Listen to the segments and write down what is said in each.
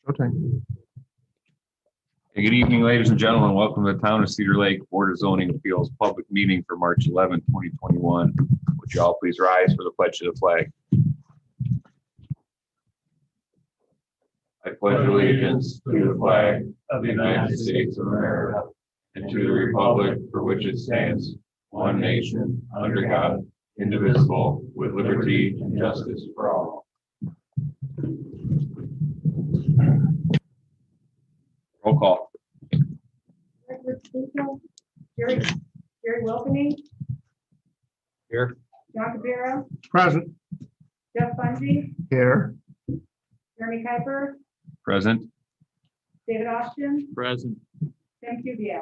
Okay. Hey, good evening, ladies and gentlemen. Welcome to the Town of Cedar Lake Board of Zoning Appeals public meeting for March 11, 2021. Would you all please rise for the pledge to the flag? I pledge allegiance to the flag of the United States of America and to the republic for which it stands, one nation, under God, indivisible, with liberty and justice for all. Roll call. Jerry Wilkeny, Here. John Cabera, Present. Jeff Bungie, Here. Jeremy Kuiper, Present. David Austin, Present. Tim Kubiak.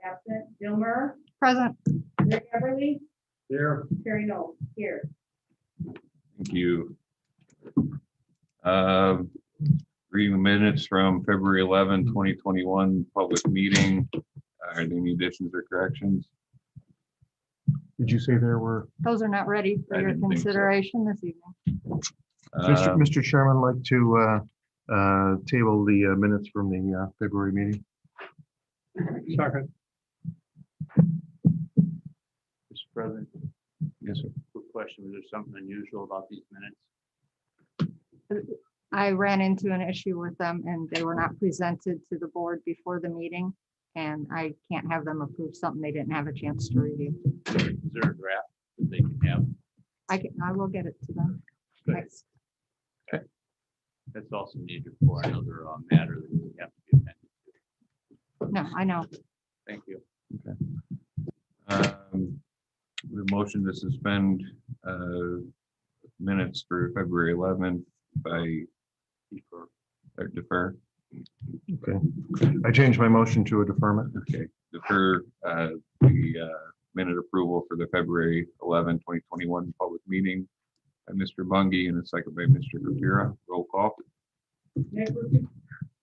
Absent, Bill Murr, Present. Rick Everly, Here. Terry Knowles, here. Thank you. Reading minutes from February 11, 2021 public meeting. Are there any additions or corrections? Did you say there were? Those are not ready I for your didn't think so. consideration this evening. Mr. Chairman, like to table the minutes from the February meeting. Second. Mr. President, Yes, sir. quick question. Was there something unusual about these minutes? I ran into an issue with them and they were not presented to the board before the meeting. And I can't have them approve something they didn't have a chance to review. Is there a draft that they can have? I will get it to them. Good. Next. That's also needed for another matter that we have to be attended to. No, I know. Thank you. The motion to suspend minutes for February 11th by defer. Okay. I changed my motion to a deferment. Okay, defer the minute approval for the February 11, 2021 public meeting by Mr. Bungie and a second by Mr. Gutierrez. Roll call. Nick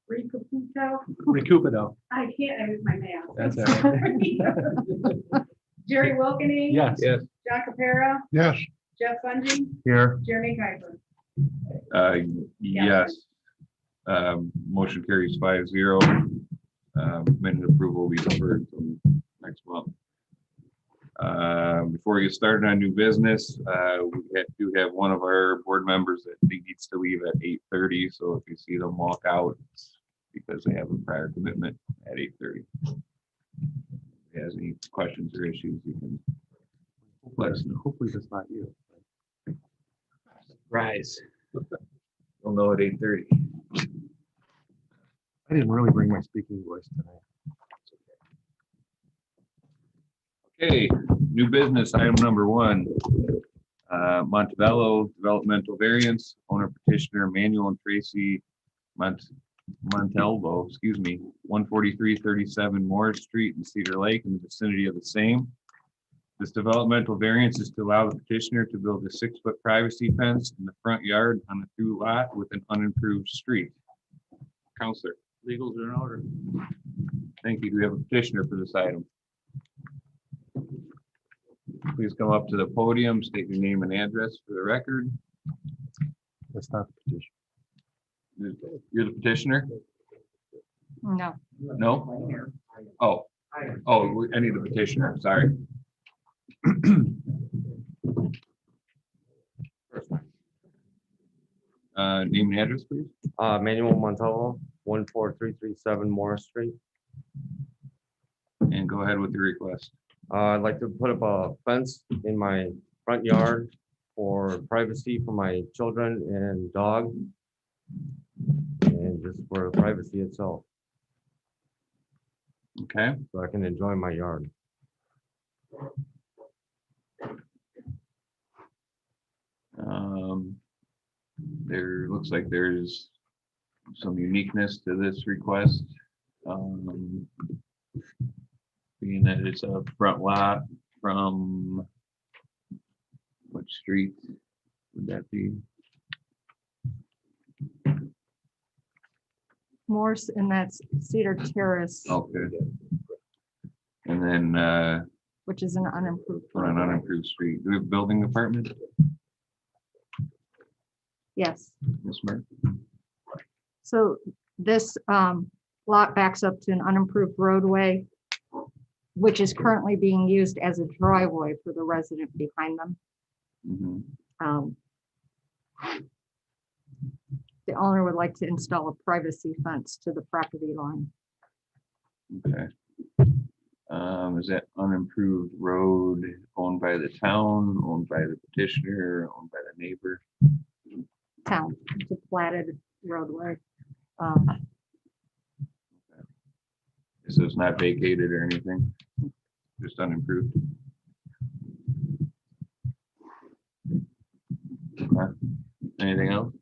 Ricaputo, Recupito. I can't, I was my math. That's all right. Jerry Wilkeny. Yes. Yes. John Cabera, Yes. Jeff Bungie, Here. Jeremy Kuiper. Yes. Motion carries 5-0. Minute approval will be deferred till next month. Before we get started on new business, we do have one of our board members that needs to leave at 8:30. So if you see them walk out, it's because they have a prior commitment at 8:30. If he has any questions or issues, you can let us know. Hopefully that's not you. Rise. You'll know at 8:30. I didn't really bring my speaking voice tonight. Okay, new business, item number 1. Montebello Developmental Variance, owner petitioner Manuel and Tracy Montalvo, 14337 Morris Street in Cedar Lake in the vicinity of the same. This developmental variance is to allow the petitioner to build a 6-foot privacy fence in the front yard on a through lot with an unimproved street. Counselor. Legals are in order. Thank you. Do we have a petitioner for this item? Please come up to the podium, state your name and address for the record. That's not the petition. You're the petitioner? No. No? Oh, I need the petitioner, sorry. Name and address, please. Manuel Montalvo, 14337 Morris Street. And go ahead with your request. I'd like to put up a fence in my front yard for privacy for my children and dog. And just for privacy itself, Okay, so I can enjoy my yard. there looks like there's some uniqueness to this request. Being that it's a front lot from what street would that be? Morse, and that's Cedar Terrace, Okay. And then which is an unimproved. on an roadway. unimproved street, do we have a building department? Yes. Ms. Merck? So this lot backs up to an unimproved roadway, which is currently being used as a driveway for the resident behind them. Mhm. Um, The owner would like to install a privacy fence to the property line. Okay. Is that unimproved road owned by the town, owned by the petitioner, owned by the neighbor? Town, it's a platted roadway. So it's not vacated or anything? Just unimproved? Okay. Anything else?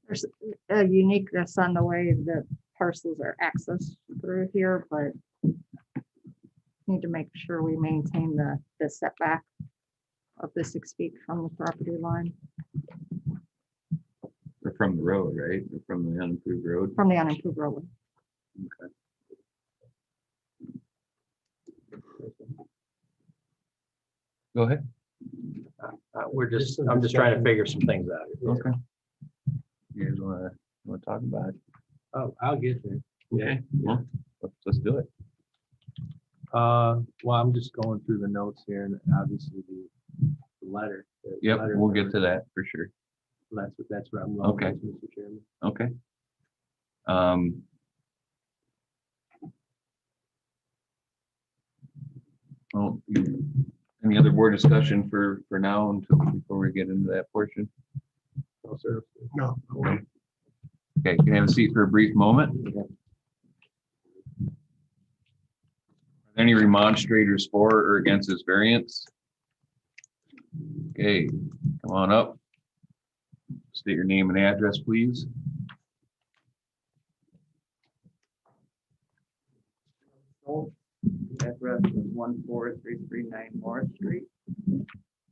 There's a uniqueness on the way that parcels are accessed through here, but need to make sure we maintain the setback of the 6 feet from the property line, Or from the road, right? Or from the unimproved road? from the unimproved roadway. Okay. Go ahead. I'm just trying to figure some things out. Okay. You guys wanna talk about it? Oh, I'll get there. Okay, yeah, let's do it. Well, I'm just going through the notes here and obviously the letter. the Yep, letter- we'll get to that for sure. That's where I'm going. Okay. Mr. Chairman. Okay. Well, any other board discussion for now until before we get into that portion? No, sir. No. Okay, can I have a seat for a brief moment? Are there any remonstrators for or against this variance? Okay, come on up. State your name and address, please. Address is 14339 Morris Street.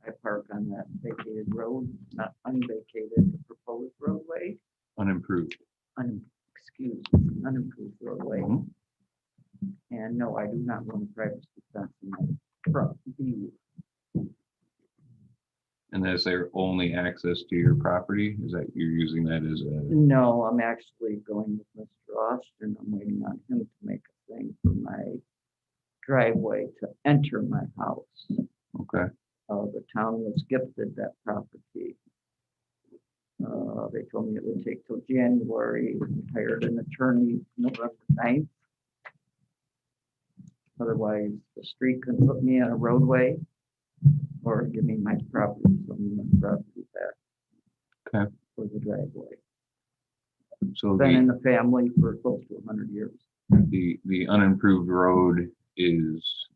I park on that vacated road, not unvacated, the proposed roadway, Unimproved. unimproved roadway. Mhm. And no, I do not want a privacy fence in my front view. And that's their only access to your property? Is that you're using that as a, No, I'm actually going with Mr. Austin. I'm waiting on him to make a thing for my driveway to enter my house. okay, The town was gifted that property. They told me it would take till January, hired an attorney November 9th. Otherwise, the street can put me on a roadway or give me my property, so me my property back. Okay. For the driveway. so Been in the family for close to 100 years. the unimproved road is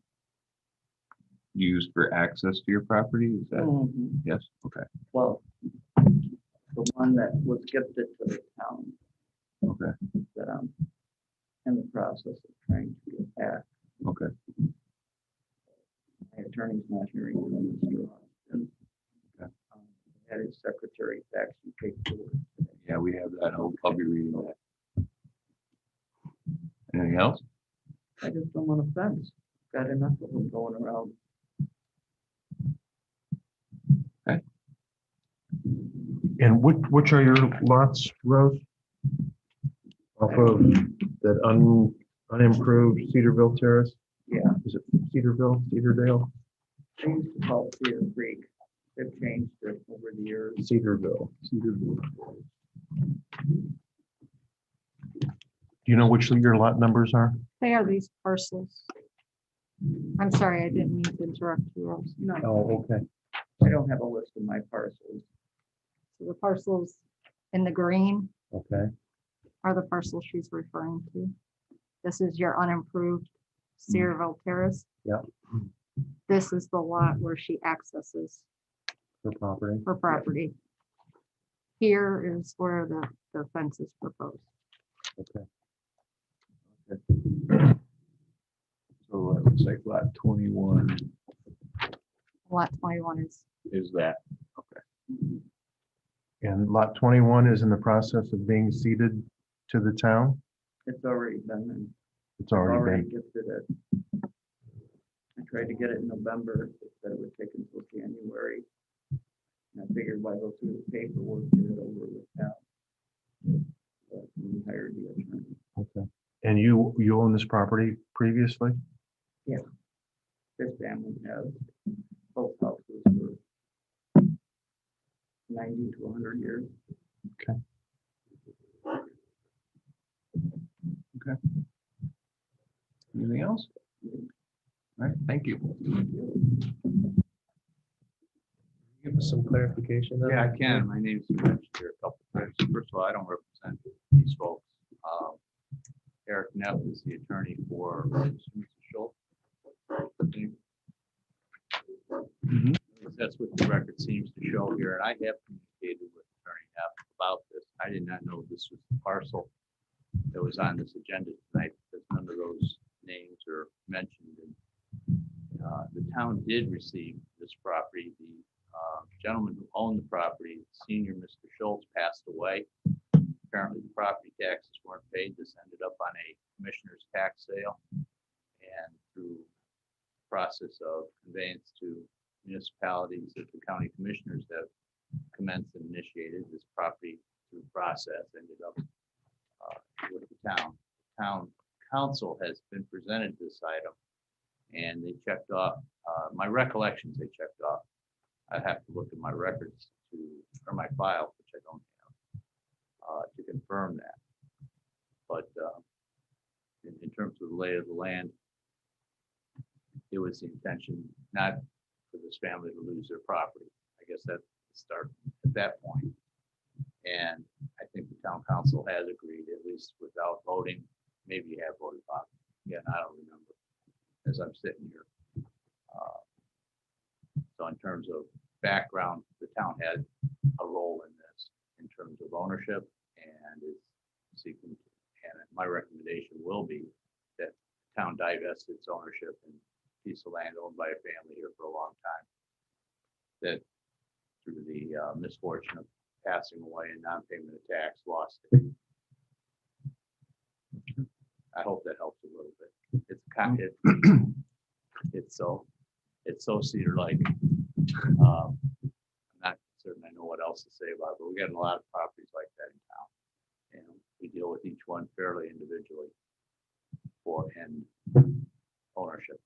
used for access to your property? Is that, Mhm. yes, okay, Well, the one that was gifted to the town okay, that I'm in the process of trying to get back. okay. My attorney's not here, either, Mr. Austin. Okay. Had his secretary fax and paperwork. Yeah, we have that. I'll be reading that. Anything else? I just don't want a fence. Got enough of them going around. And which are your lots, Rose? Off of that unimproved Cedarville Terrace? Yeah, Is it Cedarville, Cedardale? they used to call it Cedar Creek. They've changed it over the years. Cedarville. Cedarville. Do you know which your lot numbers are? They are these parcels. I'm sorry, I didn't mean to interrupt you, Rose. No, Oh, okay. I don't have a list of my parcels. So the parcels in the green Okay. are the parcels she's referring to. This is your unimproved Cedarville Terrace. Yep. This is the lot where she accesses For property. her property. Here is where the fence is proposed. Okay. So it looks like lot 21 Lot 21 is that. And lot 21 is in the process of being ceded to the town? It's already been, and It's already already been. gifted it. I tried to get it in November, it said it would take until January. And I figured why go through the paperwork, get it over with now. But we hired the attorney. Okay. And you own this property previously? This family has both houses for 90 to 100 years. Anything else? All right, thank you. Give us some clarification. on Yeah, I that? can. My name's mentioned here a couple times. First of all, I don't represent these folks. Eric Neff is the attorney for Mr. Schultz. Mhm. That's what the record seems to show here, and I have communicated with Attorney Neff about this. I did not know this was the parcel that was on this agenda tonight, because none of those names are mentioned. And the town did receive this property. The gentleman who owned the property, senior Mr. Schultz, passed away. Apparently, the property taxes weren't paid. This ended up on a commissioner's tax sale. And through process of conveyance to municipalities that the county commissioners have commenced and initiated, this property through process ended up with the town. Town council has been presented this item, and they checked off, my recollections they checked off. I have to look at my records or my file, which I don't have, to confirm that. But in terms of the lay of the land, it was the intention not for this family to lose their property. I guess that's the start at that point. And I think the town council has agreed, at least without voting. Maybe you have voted on it. Again, I don't remember as I'm sitting here. So in terms of background, the town had a role in this in terms of ownership and is seeking, and my recommendation will be that town divest its ownership in a piece of land owned by a family here for a long time. That through the misfortune of passing away and non-payment of tax lost it. I hope that helps a little bit. It's so Cedar-like. I'm not certain I know what else to say about it, but we got a lot of properties like that in town. And we deal with each one fairly individually for end ownership.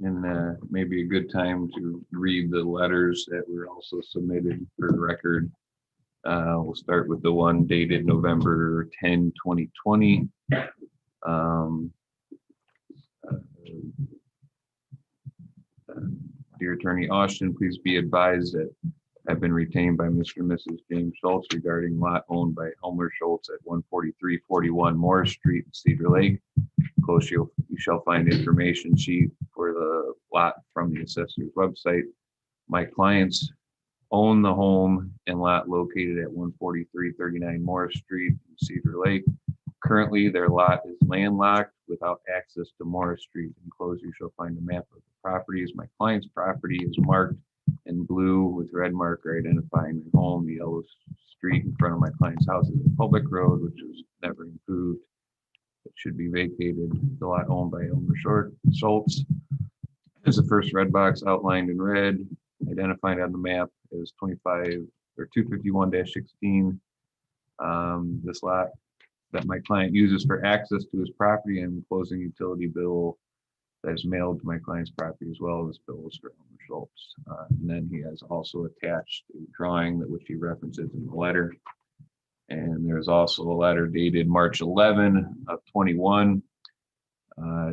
And maybe a good time to read the letters that were also submitted for the record. We'll start with the one dated November 10, 2020. Dear Attorney Austin, please be advised that I've been retained by Mr. and Mrs. James Schultz regarding lot owned by Elmer Schultz at 14341 Morris Street, Cedar Lake. Close, you shall find information sheet for the lot from the assessor's website. My clients own the home and lot located at 14339 Morris Street, Cedar Lake. Currently, their lot is landlocked without access to Morris Street. Enclosed, you shall find a map of the properties. My client's property is marked in blue with red marker identifying the home. The yellow street in front of my client's house is a public road, which was never improved. It should be vacated. The lot owned by Elmer Schultz is the first red box outlined in red, identified on the map as 25 or 251-16. This lot that my client uses for access to his property and closing utility bill that is mailed to my client's property as well. This bill is for Elmer Schultz. And then he has also attached a drawing that which he references in the letter. And there's also a letter dated March 11 of 21.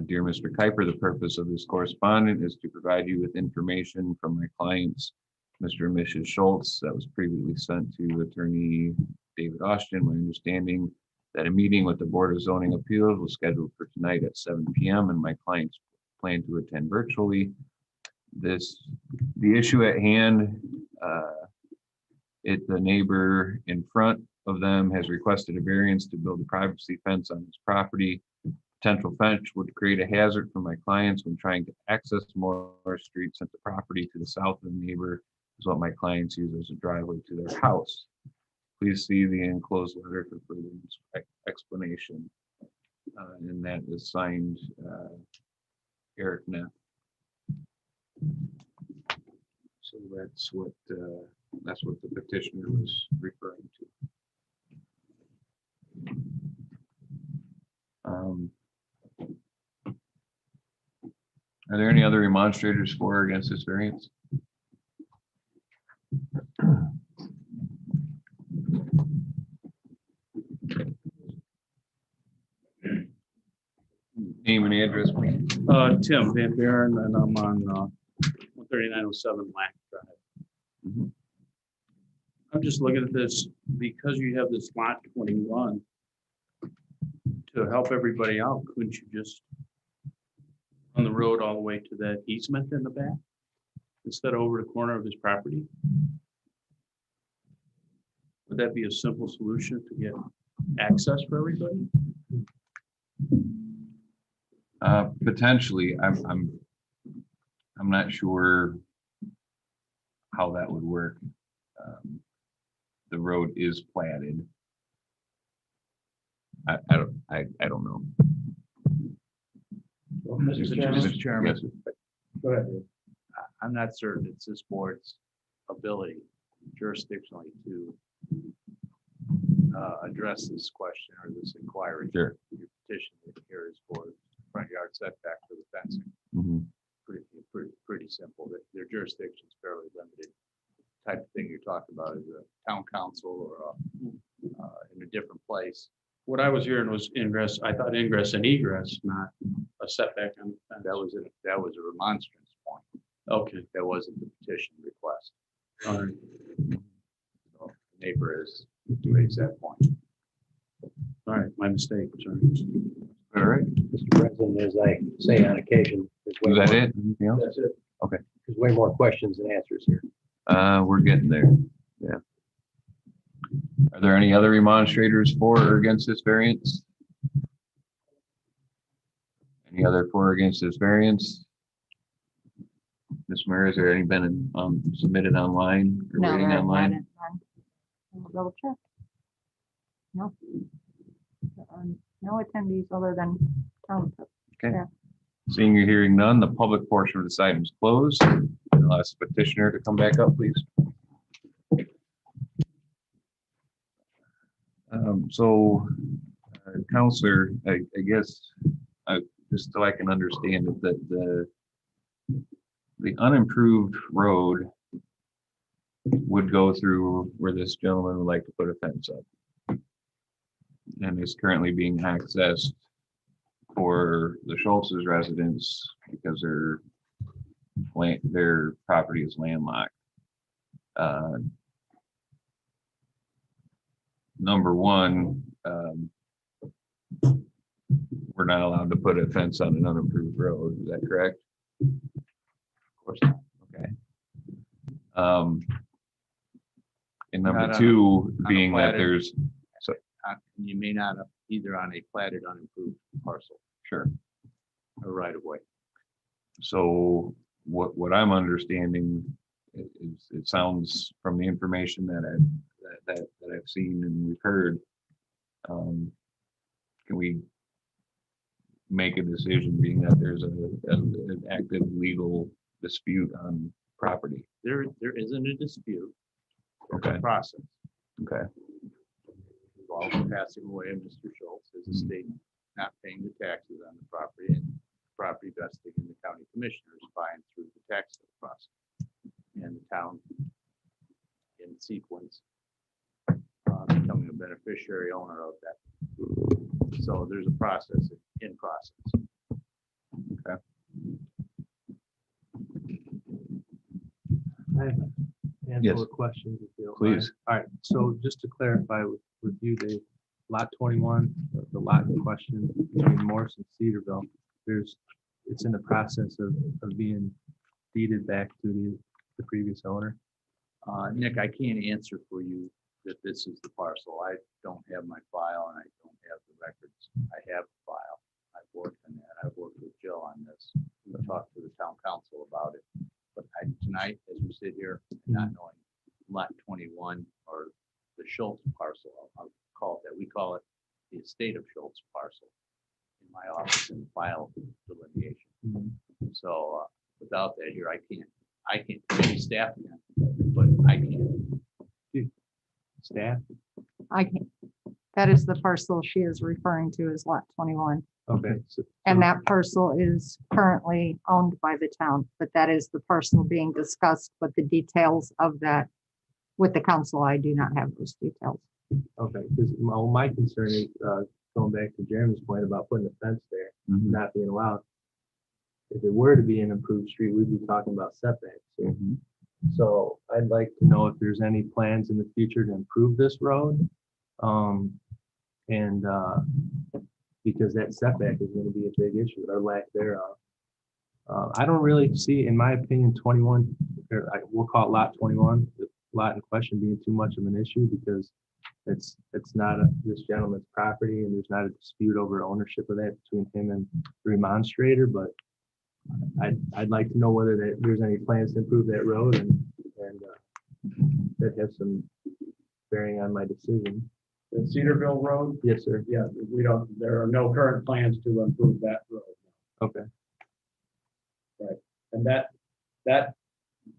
Dear Mr. Kuiper, the purpose of this correspondence is to provide you with information from my clients, Mr. and Mrs. Schultz, that was previously sent to Attorney David Austin. My understanding that a meeting with the Board of Zoning Appeals was scheduled for tonight at 7 p.m. and my clients plan to attend virtually. The issue at hand, the neighbor in front of them has requested a variance to build a privacy fence on his property. Potential fence would create a hazard for my clients when trying to access Morris Street, since the property to the south of the neighbor is what my clients use as a driveway to their house. Please see the enclosed letter for further explanation. And that is signed Eric Neff. So that's what the petitioner was referring to. Are there any other remonstrators for or against this variance? Name and address, please. Tim Van Buren, and I'm on 13907 Lack Drive. Mhm. I'm just looking at this, because you have this lot 21, to help everybody out, couldn't you just on the road all the way to that easement in the back, instead of over the corner of his property? Would that be a simple solution to get access for everybody? Potentially, I'm not sure how that would work. The road is platted. I don't know. Mr. Chairman, Yes. Go ahead. I'm not certain it's this board's ability jurisdictionally to address this question or this inquiry. Sure. Your petition here is for front yard setback for the fencing. Mhm. Pretty simple. Their jurisdiction is fairly limited. Type of thing you're talking about is a town council or in a different place. What I was hearing was ingress, I thought ingress and egress, not a setback on the fence. That was a remonstrance point. Okay. That wasn't the petition request. All right. So the neighbor has raised that point. All right, my mistake, sorry. All right. Mr. President, as I say on occasion, Is that it? Anything else? That's it. Okay. There's way more questions than answers here. We're getting there. Yeah. Are there any other remonstrators for or against this variance? Any other for or against this variance? Ms. Mary, has there any been submitted online or No, waiting there online? hadn't been. I'll double check. No. No attendees other than town. Seeing or hearing none, the public portion of this item is closed. I'll ask the petitioner to come back up, please. Counselor, I guess, just so I can understand it, that the unimproved road would go through where this gentleman would like to put a fence up. And is currently being accessed for the Schultz's residence because their property is landlocked. Number one, we're not allowed to put a fence on an unimproved road. Is that correct? Of course not. Okay. And Not number on two, a being that platted- there's, You may not have either on a platted unimproved parcel sure. or right of way. So what I'm understanding is, it sounds from the information that I've seen and we've heard, can we make a decision being that there's an active legal dispute on property? There isn't a dispute. There's a Okay. process. Okay, Involving passing away of Mr. Schultz as a state not paying the taxes on the property and property vesting in the county commissioners buying through the tax process. And the town in sequence becoming a beneficiary owner of that. So there's a process in process. okay. I have a Yes. handful of questions. If you don't mind. Please. All right, so just to clarify with you, Dave, lot 21, the lot in question between Morris and Cedarville, it's in the process of being deeded back to the previous owner. Nick, I can't answer for you that this is the parcel. I don't have my file and I don't have the records. I have the file. I've worked on that. I've worked with Jill on this. We talked to the town council about it. But tonight, as we sit here, not knowing lot 21 or the Schultz parcel, I'll call it that. We call it the estate of Schultz parcel in my office in file delineation. So without that here, I can't, maybe staff can, but I can't. Staff, I can't. That is the parcel she is referring to as lot 21. Okay. And that parcel is currently owned by the town, but that is the parcel being discussed, but the details of that with the council, I do not have those details. Okay, because my concern is, going back to Jeremy's point about putting a fence there, Mhm. not being allowed. If it were to be an improved street, we'd be talking about setbacks. here. Mhm. So I'd like to know if there's any plans in the future to improve this road. And because that setback is gonna be a big issue, or lack thereof. I don't really see, in my opinion, 21, we'll call it lot 21, the lot in question being too much of an issue because it's not this gentleman's property and there's not a dispute over ownership of that between him and the remonstrator, but I'd like to know whether there's any plans to improve that road and that have some bearing on my decision. The Cedarville Road, Yes, sir. yeah, there are no current plans to improve that road. Okay. And that,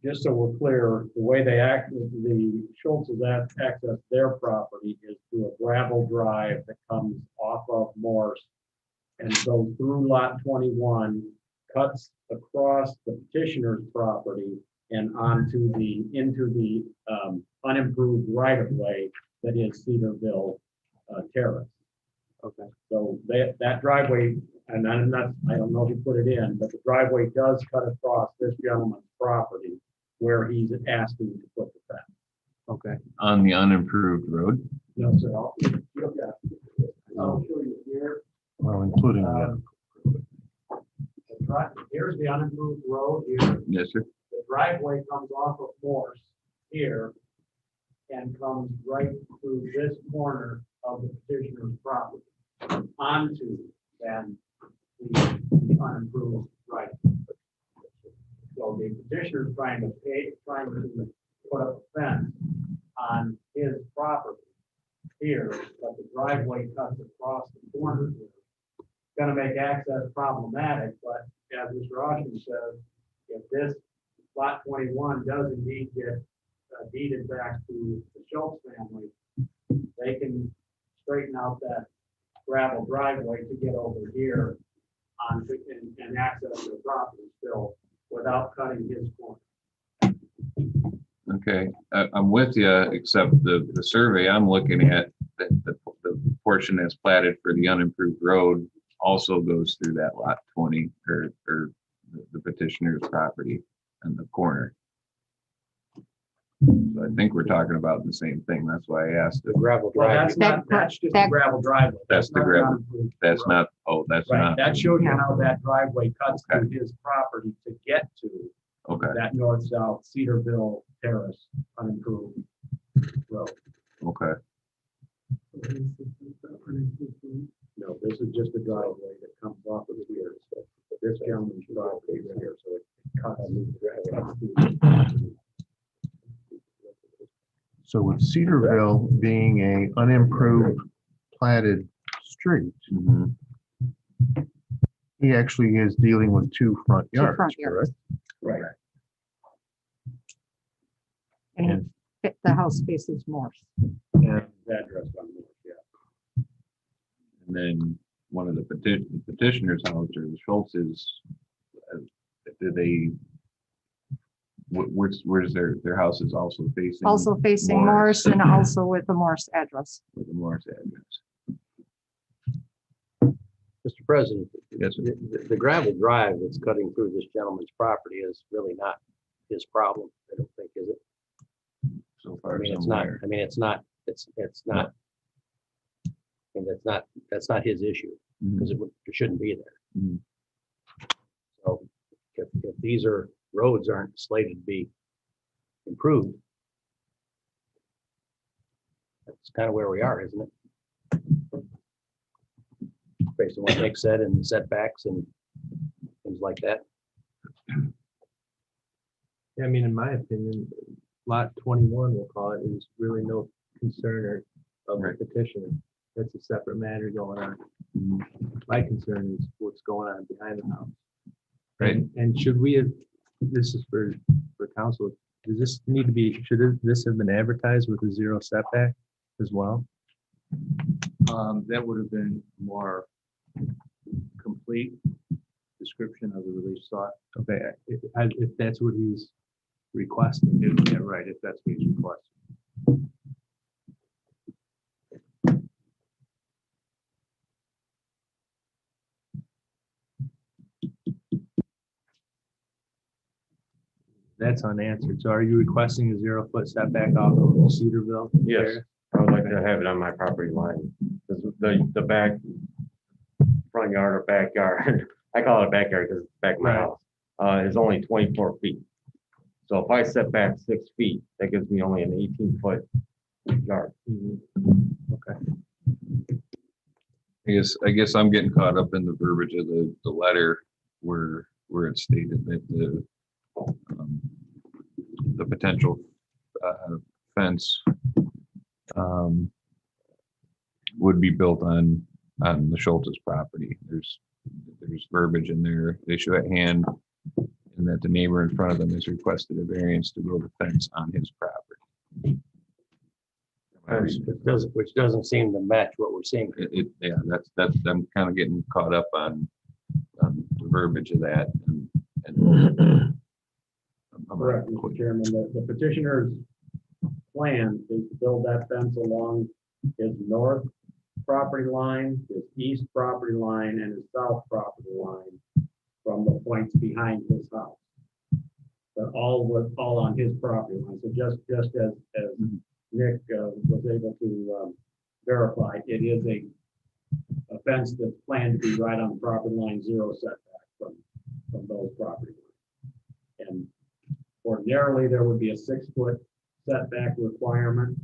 just so we're clear, the way they act, the Schultz's access their property is through a gravel drive that comes off of Morse and goes through lot 21, cuts across the petitioner's property and into the unimproved right of way that is Cedarville Terrace. Okay. So that driveway, and I don't know if he put it in, but the driveway does cut across this gentleman's property where he's asking to put the fence. Okay. On the unimproved road. No, sir. I'll show you here. Well, including, Here's the unimproved road here. Yes, sir. The driveway comes off of Morse here and comes right through this corner of the petitioner's property onto then the unimproved right. So the petitioner is trying to put up a fence on his property here, but the driveway cuts across the corner here. Going to make access problematic, but as Mr. Austin says, if this lot 21 does indeed get deeded back to the Schultz family, they can straighten out that gravel driveway to get over here on and access the property still without cutting his corner. Okay, I'm with you, except the survey I'm looking at, that the portion that's platted for the unimproved road also goes through that lot 20 or the petitioner's property in the corner. So I think we're talking about the same thing. That's why I asked The it. gravel Well, drive. that's just a gravel driveway. That's the not gravel. unimproved That's road. not, oh, that's Right, not, that shows you how that driveway cuts through his property to get to okay, that north-south Cedarville Terrace unimproved road. okay. No, this is just a driveway that comes off of here. So this gentleman's driveway is here, so it cuts through the driveway. so with Cedarville being a unimproved platted street, Mhm. he actually is dealing with two front Two yards, front yards. correct? Right. And the house faces Morse. Address on this, yeah. And then one of the petitioner's house or the Schultz's, do they, where's their house is also facing? Also facing Morse and also with the Morse address. With the Morse address. Mr. President, Yes, sir. the gravel drive that's cutting through this gentleman's property is really not his problem, I don't think, is it? So I far mean, it's not, somewhere. I mean, it's not, I mean, that's not his issue, because it shouldn't be there. Mhm. So if these roads aren't slated to be improved, that's kind of where we are, isn't it? Based on what Nick said and setbacks and things like that. Yeah, I mean, in my opinion, lot 21, we'll call it, is really no concern of the Right. petitioner. That's a separate matter going on. Mhm. My concern is what's going on behind the house. Right. And should we have, this is for council, does this need to be, this have been advertised with a 0 setback as well? That would have been more complete description of the release thought. Okay, if that's what he's requesting, yeah, right, if that's what he's requesting. That's unanswered. So are you requesting a 0-foot setback off of Cedarville? Yes. area? I would like to have it on my property line. 'Cause the back front yard or backyard, I call it a backyard because it's back of my Right. house, is only 24 feet. So if I set back 6 feet, that gives me only an 18-foot yard. Okay. I guess I'm getting caught up in the verbiage of the letter where it stated that the potential fence would be built on the Schultz's property. There's verbiage in there, issue at hand, and that the neighbor in front of them has requested a variance to build a fence on his property. Which doesn't seem to match what we're seeing. Yeah, that's, I'm kind of getting caught up on the verbiage of that. I'm Correct, Mr. Chairman. The petitioner's plan is to build that fence along his north property line, his east property line, and his south property line from the points behind his house. But all on his property line. So just as Nick was able to verify, it is a fence that's planned to be right on the property line, 0 setback from those property lines. And ordinarily, there would be a 6-foot setback requirement,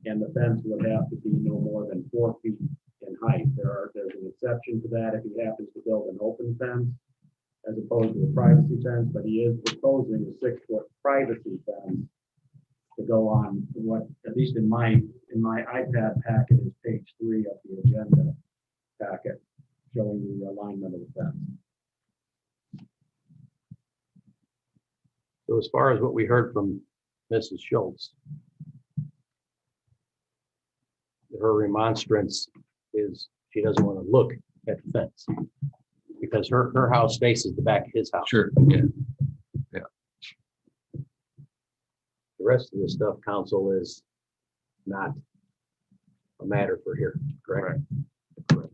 and the fence would have to be no more than 4 feet in height. There's an exception to that if he happens to build an open fence as opposed to a privacy fence, but he is proposing a 6-foot privacy fence to go on what, at least in my iPad packet, is page 3 of the agenda packet showing the alignment of the fence. So as far as what we heard from Mrs. Schultz, her remonstrance is she doesn't want to look at the fence because her house faces the back of his house. Sure, yeah. The rest of the stuff, council, is not a matter for here, correct? Correct.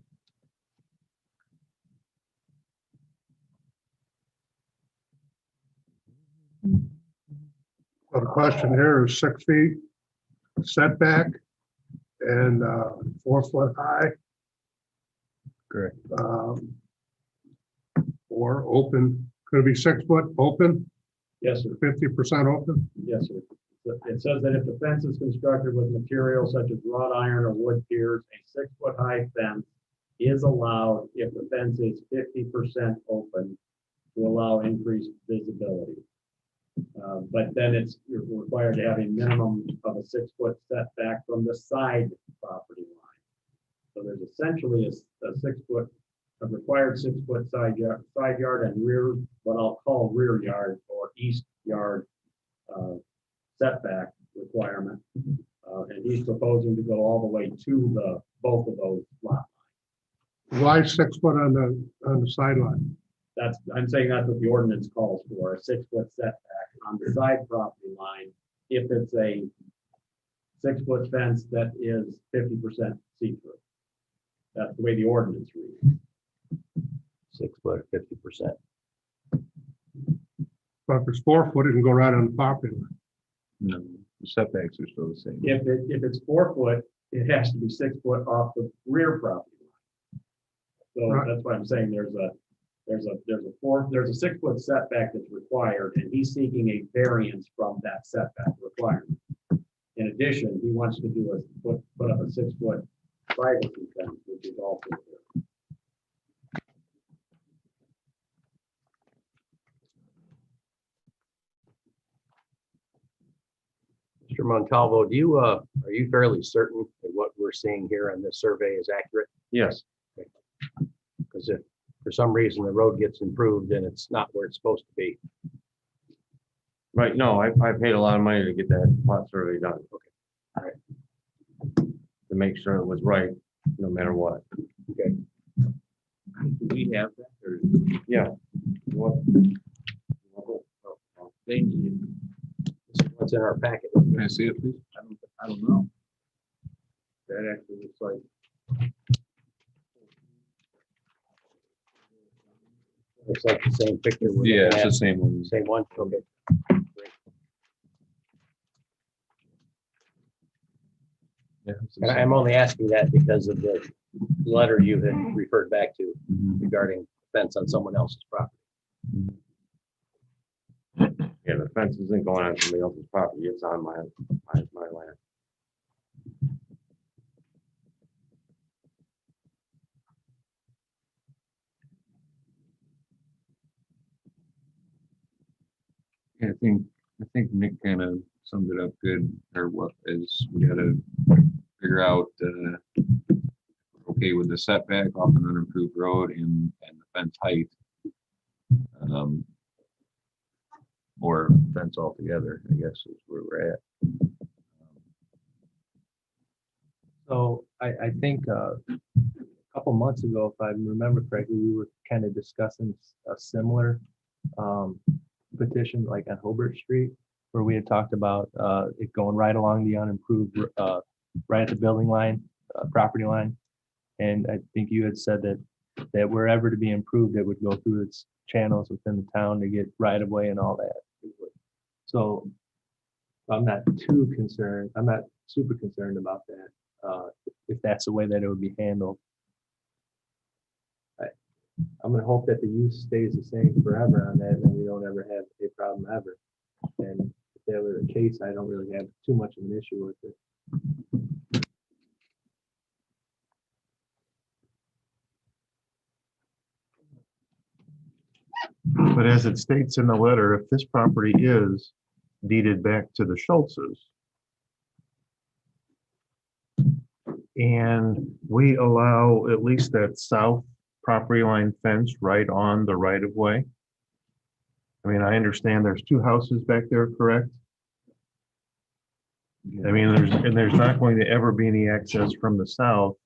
So the question here is 6 feet setback and 4 foot high. Correct. Or open, could it be 6 foot open, Yes, sir. 50% open? Yes, sir. It says that if the fence is constructed with materials such as wrought iron or wood piers, a 6-foot high fence is allowed if the fence is 50% open to allow increased visibility. But then you're required to have a minimum of a 6-foot setback from the side property line. So there's essentially a 6-foot, a required 6-foot side yard and rear, what I'll call rear yard or east yard setback requirement. And he's proposing to go all the way to both of those lot lines. Why 6 foot on the sideline? I'm saying that's what the ordinance calls for, a 6-foot setback on the side property line if it's a 6-foot fence that is 50% see-through. That's the way the ordinance reads. 6 foot, 50%. But if it's 4 foot, it can go right on the property line. No, the setbacks are still the same. If it's 4 foot, it has to be 6 foot off the rear property line. So Right. that's why I'm saying there's a 6-foot setback that's required, and he's seeking a variance from that setback requirement. In addition, he wants to put up a 6-foot privacy fence, which is also there. Mr. Montalvo, are you fairly certain that what we're seeing here on this survey is accurate? Yes. Because if for some reason the road gets improved and it's not where it's supposed to be. Right, no, I paid a lot of money to get that plot survey done. Okay. All right. to make sure it was right, no matter what. Do we have that or Yeah. What? they need it? This is what's in our packet. Can I see it, please? I don't know. That actually looks like. Looks like the same picture. we're Yeah, looking it's the at. same one. Same one, okay. Yeah, it's the And same. I'm only asking that because of the letter you had referred back to Mhm. regarding fence on someone else's property. Yeah, the fence isn't going on somebody else's property, it's on my land. Yeah, I think Nick kind of summed it up good, or what is, we gotta figure out, okay, with the setback off an unimproved road and the fence height. Or fence altogether, I guess is where we're at. So I think a couple months ago, if I remember correctly, we were kind of discussing a similar petition like on Hobart Street, where we had talked about it going right along the unimproved, right at the building line, property line. And I think you had said that wherever to be improved, it would go through its channels within the town to get right of way and all that. So I'm not too concerned. I'm not super concerned about that. If that's the way that it would be handled. I'm gonna hope that the use stays the same forever on that, and we don't ever have a problem ever. And if that were the case, I don't really have too much of an issue with it. But as it states in the letter, if this property is deeded back to the Schultzes, and we allow at least that south property line fence right on the right of way. I mean, I understand there's two houses back there, correct? I mean, there's not going to ever be any access from the south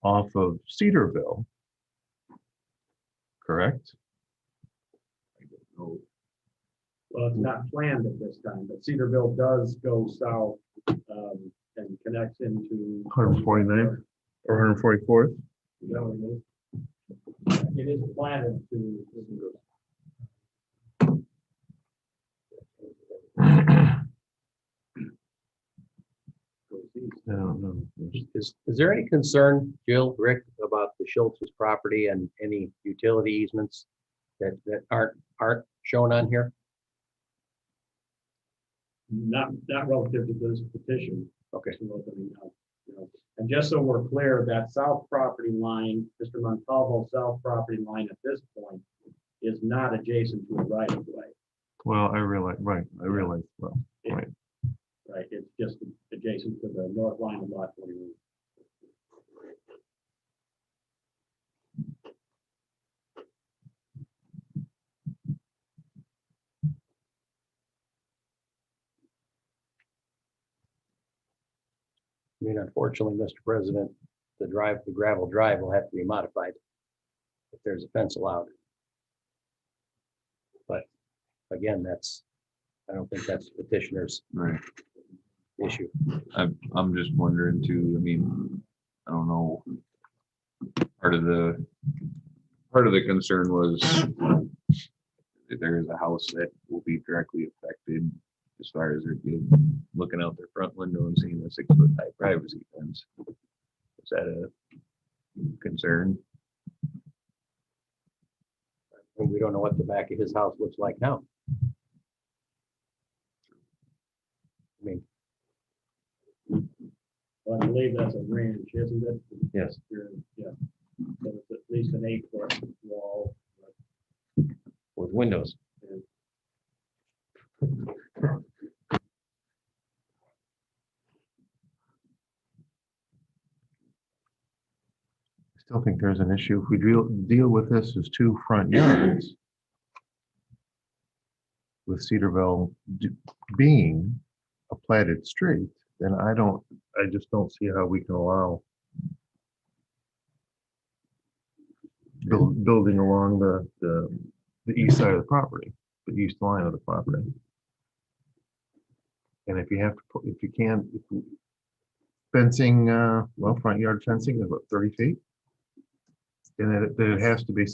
off of Cedarville. Correct? Well, it's not planned at this time, but Cedarville does go south and connects into. 149th or 144th? Is that what it is? It is planted to. I don't know. Is there any concern, Jill, Rick, about the Schultz's property and any utility easements that aren't shown on here? Not relative to this petition. Okay. And just so we're clear, that south property line, Mr. Montalvo's south property line at this point is not adjacent to a right of way. Well, I realize, right, well, It- right. Right, it's just adjacent to the north line of lot 21. I mean, unfortunately, Mr. President, the gravel drive will have to be modified if there's a fence allowed. But again, I don't think that's the petitioner's Right. issue. I'm just wondering too, I mean, I don't know. Part of the concern was that there is a house that will be directly affected as far as looking out their front window and seeing a 6-foot high privacy fence. Is that a concern? And we don't know what the back of his house looks like now. I mean, Well, I believe that's a ranch, isn't it? Yes. Yeah. So it's at least an 8-foot wall. With windows. I still think there's an issue. If we deal with this as two front yards, with Cedarville being a platted street, then I just don't see how we can allow building along the east side of the property, the east line of the property. And if you have to put, if you can't, fencing, well, front yard fencing is what, 30 feet? And then it has to be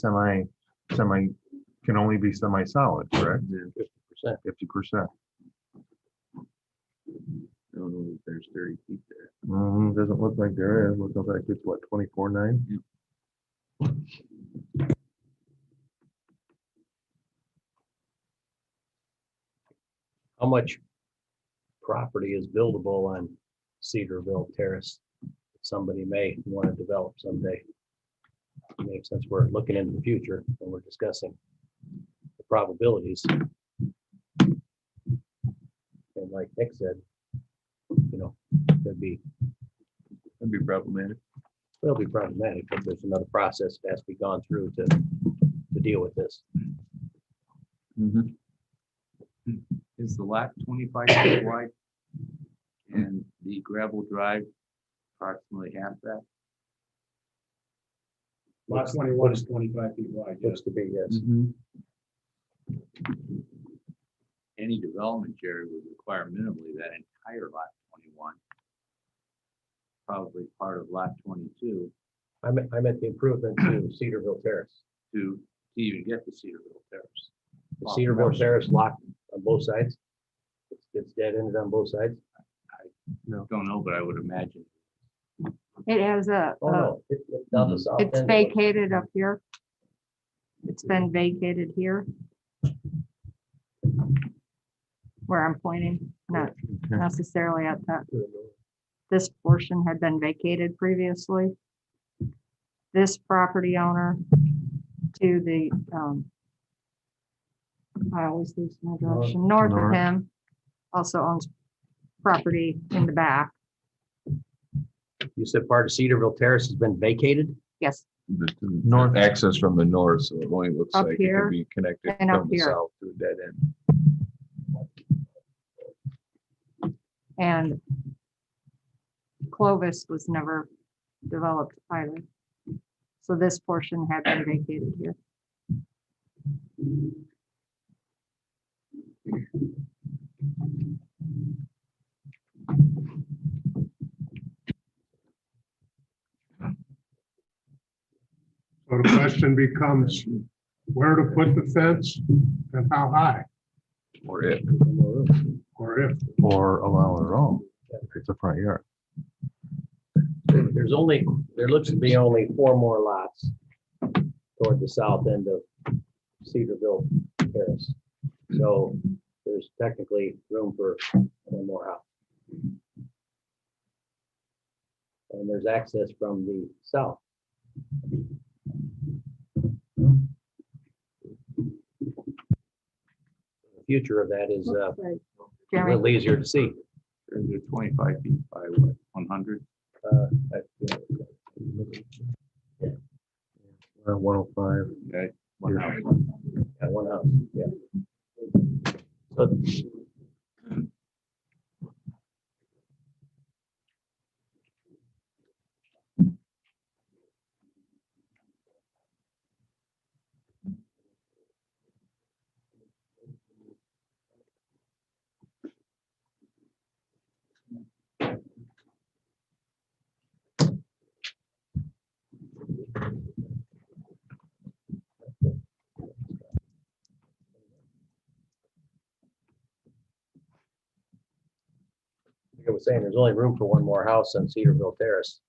can only be semi-solid, correct? 50%. 50%. I don't know if there's 30 feet there. Doesn't look like there is. Looks like it's what, 24.9? How much property is buildable on Cedarville Terrace? Somebody may want to develop someday. I mean, since we're looking into the future and we're discussing the probabilities. And like Nick said, that'd be problematic. It'll be problematic, but there's another process that has to be gone through to deal with this. Is the lot 25 feet wide? And the gravel drive approximately half that? Lot 21 is 25 feet wide. Yes. Looks to be, yes. Any development, Jerry, would require minimally that entire lot 21. Probably part of lot 22 I meant the improvement to Cedarville Terrace. to even get to Cedarville Terrace. The Cedarville Terrace locked on both sides. It's dead ended on both sides. Don't know, but I would imagine. It has Oh, no. It's down the south it's end. vacated up here. It's been vacated here. Where I'm pointing, not necessarily at that. This portion had been vacated previously. This property owner to the, I always lose my direction, north of North. him, also owns property in the back. You said part of Cedarville Terrace has been vacated? Yes, North. Access from the north, so it only looks Up like it here could be connected and up from the here. south to a dead end. and Clovis was never developed either. So this portion had been vacated here. So the question becomes where to put the fence and how high, Or it. or if. Or allow it at all, if it's a front yard. There looks to be only 4 more lots toward the south end of Cedarville Terrace. So there's technically room for 1 more house. And there's access from the south. The future of that is a Jeremy, little easier to see. They're 25 feet by what, 100? 105. Okay, one house. Yeah, 1 house, yeah. So like I was saying, there's only room for 1 more house on Cedarville Terrace.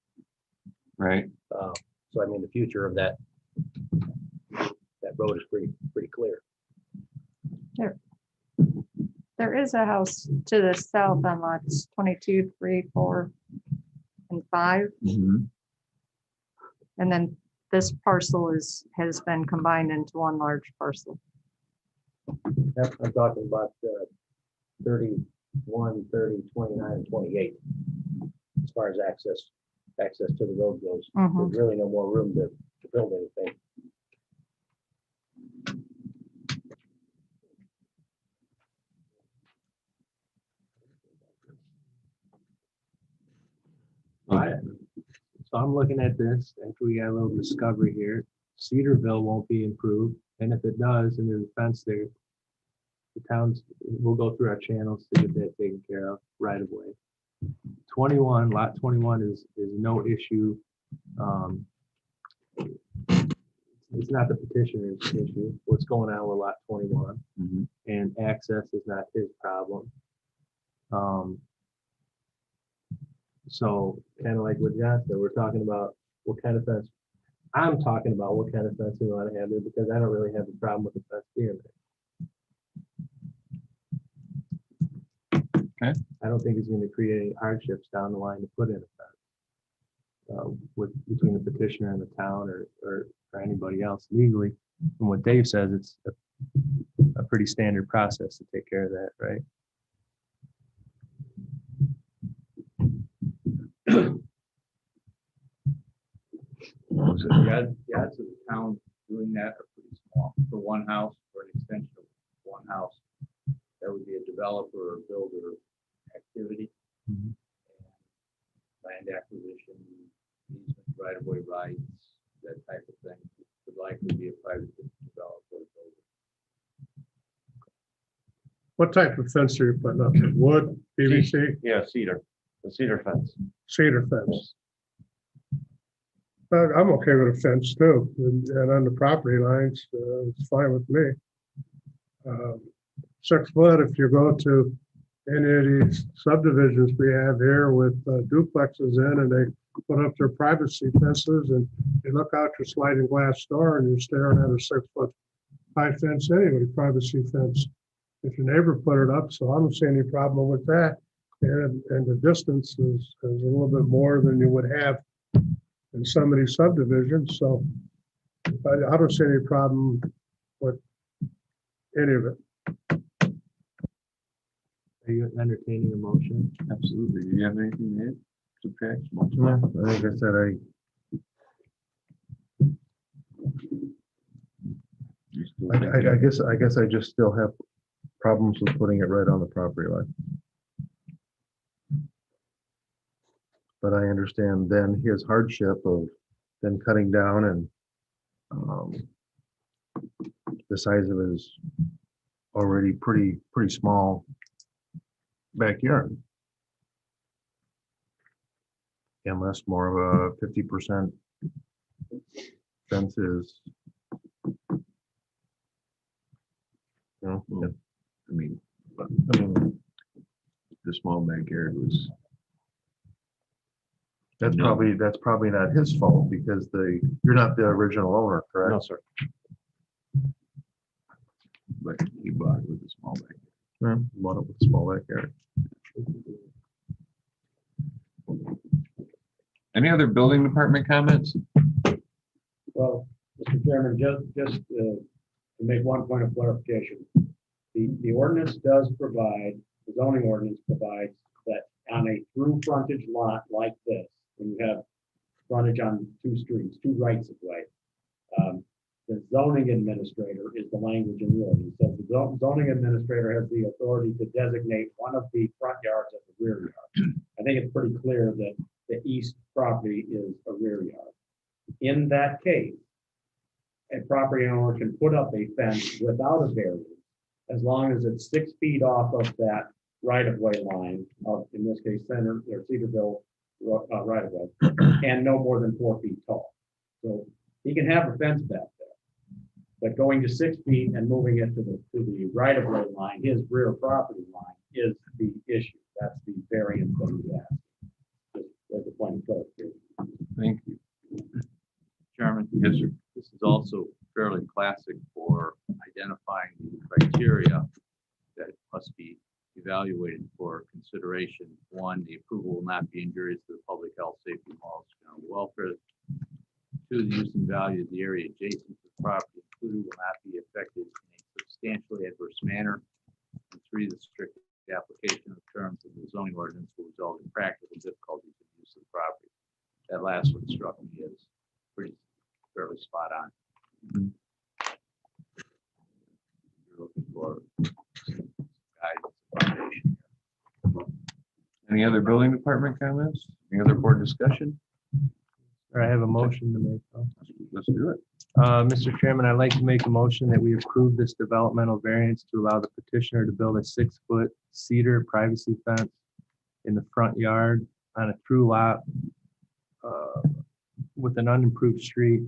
Right. So I mean, the future of that road is pretty clear. there is a house to the south on lots 22, 3, 4, and 5. And then this parcel has been combined into one large parcel. I'm talking about 31, 30, 29, and 28. As far as access to the road goes, Mhm. there's really no more room to build anything. So I'm looking at this, and we got a little discovery here. Cedarville won't be improved, and if it does, and there's a fence there, the towns, we'll go through our channels to get that taken care of right away. 21, lot 21 is no issue. It's not the petitioner's issue, what's going on with lot 21, Mhm. and access is not his problem. So kind of like what John said, we're talking about what kind of fence. I'm talking about what kind of fence we want to have there because I don't really have a problem with the fence being there. Okay. I don't think it's going to create any hardships down the line to put in a fence. Between the petitioner and the town or anybody else legally. From what Dave says, it's a pretty standard process to take care of that, right? The odds of the town doing that are pretty small. For one house, for an extension of one house, that would be a developer or builder activity. Mhm. Land acquisition, easement, right-of-way rights, that type of thing, would likely be a private developer or builder. What type of fence are you putting up? Wood, PVC, Yeah, cedar, the cedar fence. cedar fence? I'm okay with a fence too, and on the property lines, it's fine with me. 6 foot, if you go to any of these subdivisions we have here with duplexes in and they put up their privacy fences and you look out your sliding glass door and you're staring at a 6 foot high fence anyway, privacy fence. If your neighbor put it up, so I don't see any problem with that. And the distance is a little bit more than you would have in some of these subdivisions, so I don't see any problem with any of it. Are you entertaining a motion? Absolutely. Do you have anything to add? Subtract? Yeah, like I said, You still I think- I guess I just still have problems with putting it right on the property line. But I understand then his hardship of then cutting down and the size of his already pretty small backyard. Unless more of a 50% fence is. You know, I mean, I mean, the small backyard was, that's No. probably not his fault because you're not the original owner, correct? No, sir. but he bought it with a small backyard. Yeah, bought it with a small backyard. Any other building department comments? Well, Mr. Chairman, just to make one point of clarification. The ordinance does provide, the zoning ordinance provides that on a through frontage lot like this, when you have frontage on 2 streets, 2 rights of way, the zoning administrator is the language in the ordinance. So the zoning administrator has the authority to designate one of the front yards as a rear yard. I think it's pretty clear that the east property is a rear yard. In that case, a property owner can put up a fence without a variance, as long as it's 6 feet off of that right-of-way line of, in this case, Center or Cedarville right-of-way, and no more than 4 feet tall. So he can have a fence back there. But going to 6 feet and moving it to the right-of-way line, his rear property line, is the issue. That's the variance that he has. Just as a point of clarification. Thank you. Chairman? Yes, sir. This is also fairly classic for identifying the criteria that must be evaluated for consideration. 1, the approval will not be injurious to the public health, safety, morals, general welfare. 2, the use and value of the area adjacent to the property included will not be affected in a substantially adverse manner. And 3, the strict application of terms of the zoning ordinance will result in practical difficulties in use of the property. That last one struck me as pretty fairly spot on. You're looking for guidance, foundation. Any other building department comments? Any other board discussion? Or I have a motion to make. Let's do it. Mr. Chairman, I'd like to make a motion that we approve this developmental variance to allow the petitioner to build a 6-foot cedar privacy fence in the front yard on a through lot with an unimproved street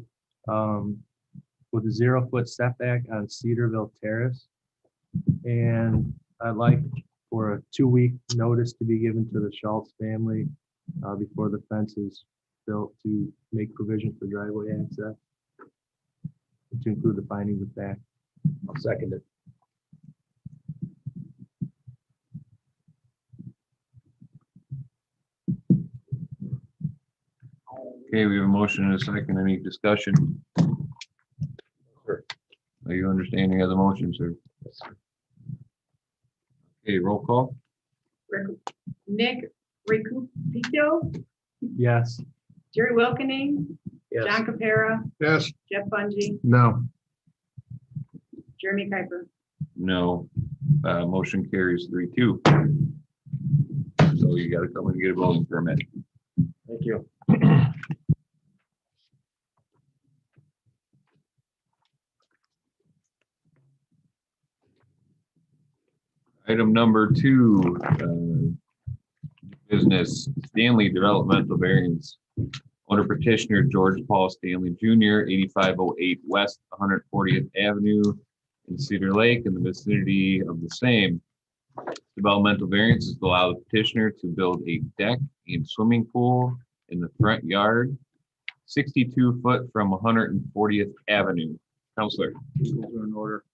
with a 0-foot setback on Cedarville Terrace. And I'd like for a 2-week notice to be given to the Schultz family before the fence is built to make provision for driveway access, to include the findings of fact. I'll second it. Okay, we have a motion and a second. Any discussion? Sure. Are you understanding of the motion, sir? Okay, roll call. Nick Recupito, Yes. Jerry Wilkening, Yes. John Capera, Yes, Jeff Fungy, No, Jeremy Kuiper. No. Motion carries 3-2. So you gotta come and get a building permit. Thank you. Item number 2, business Stanley Developmental Variance. Owner petitioner George Paul Stanley Jr., 8508 West 140th Avenue in Cedar Lake in the vicinity of the same. Developmental variance is to allow the petitioner to build a deck and swimming pool in the front yard, 62 foot from 140th Avenue. Counselor, Rules are in order.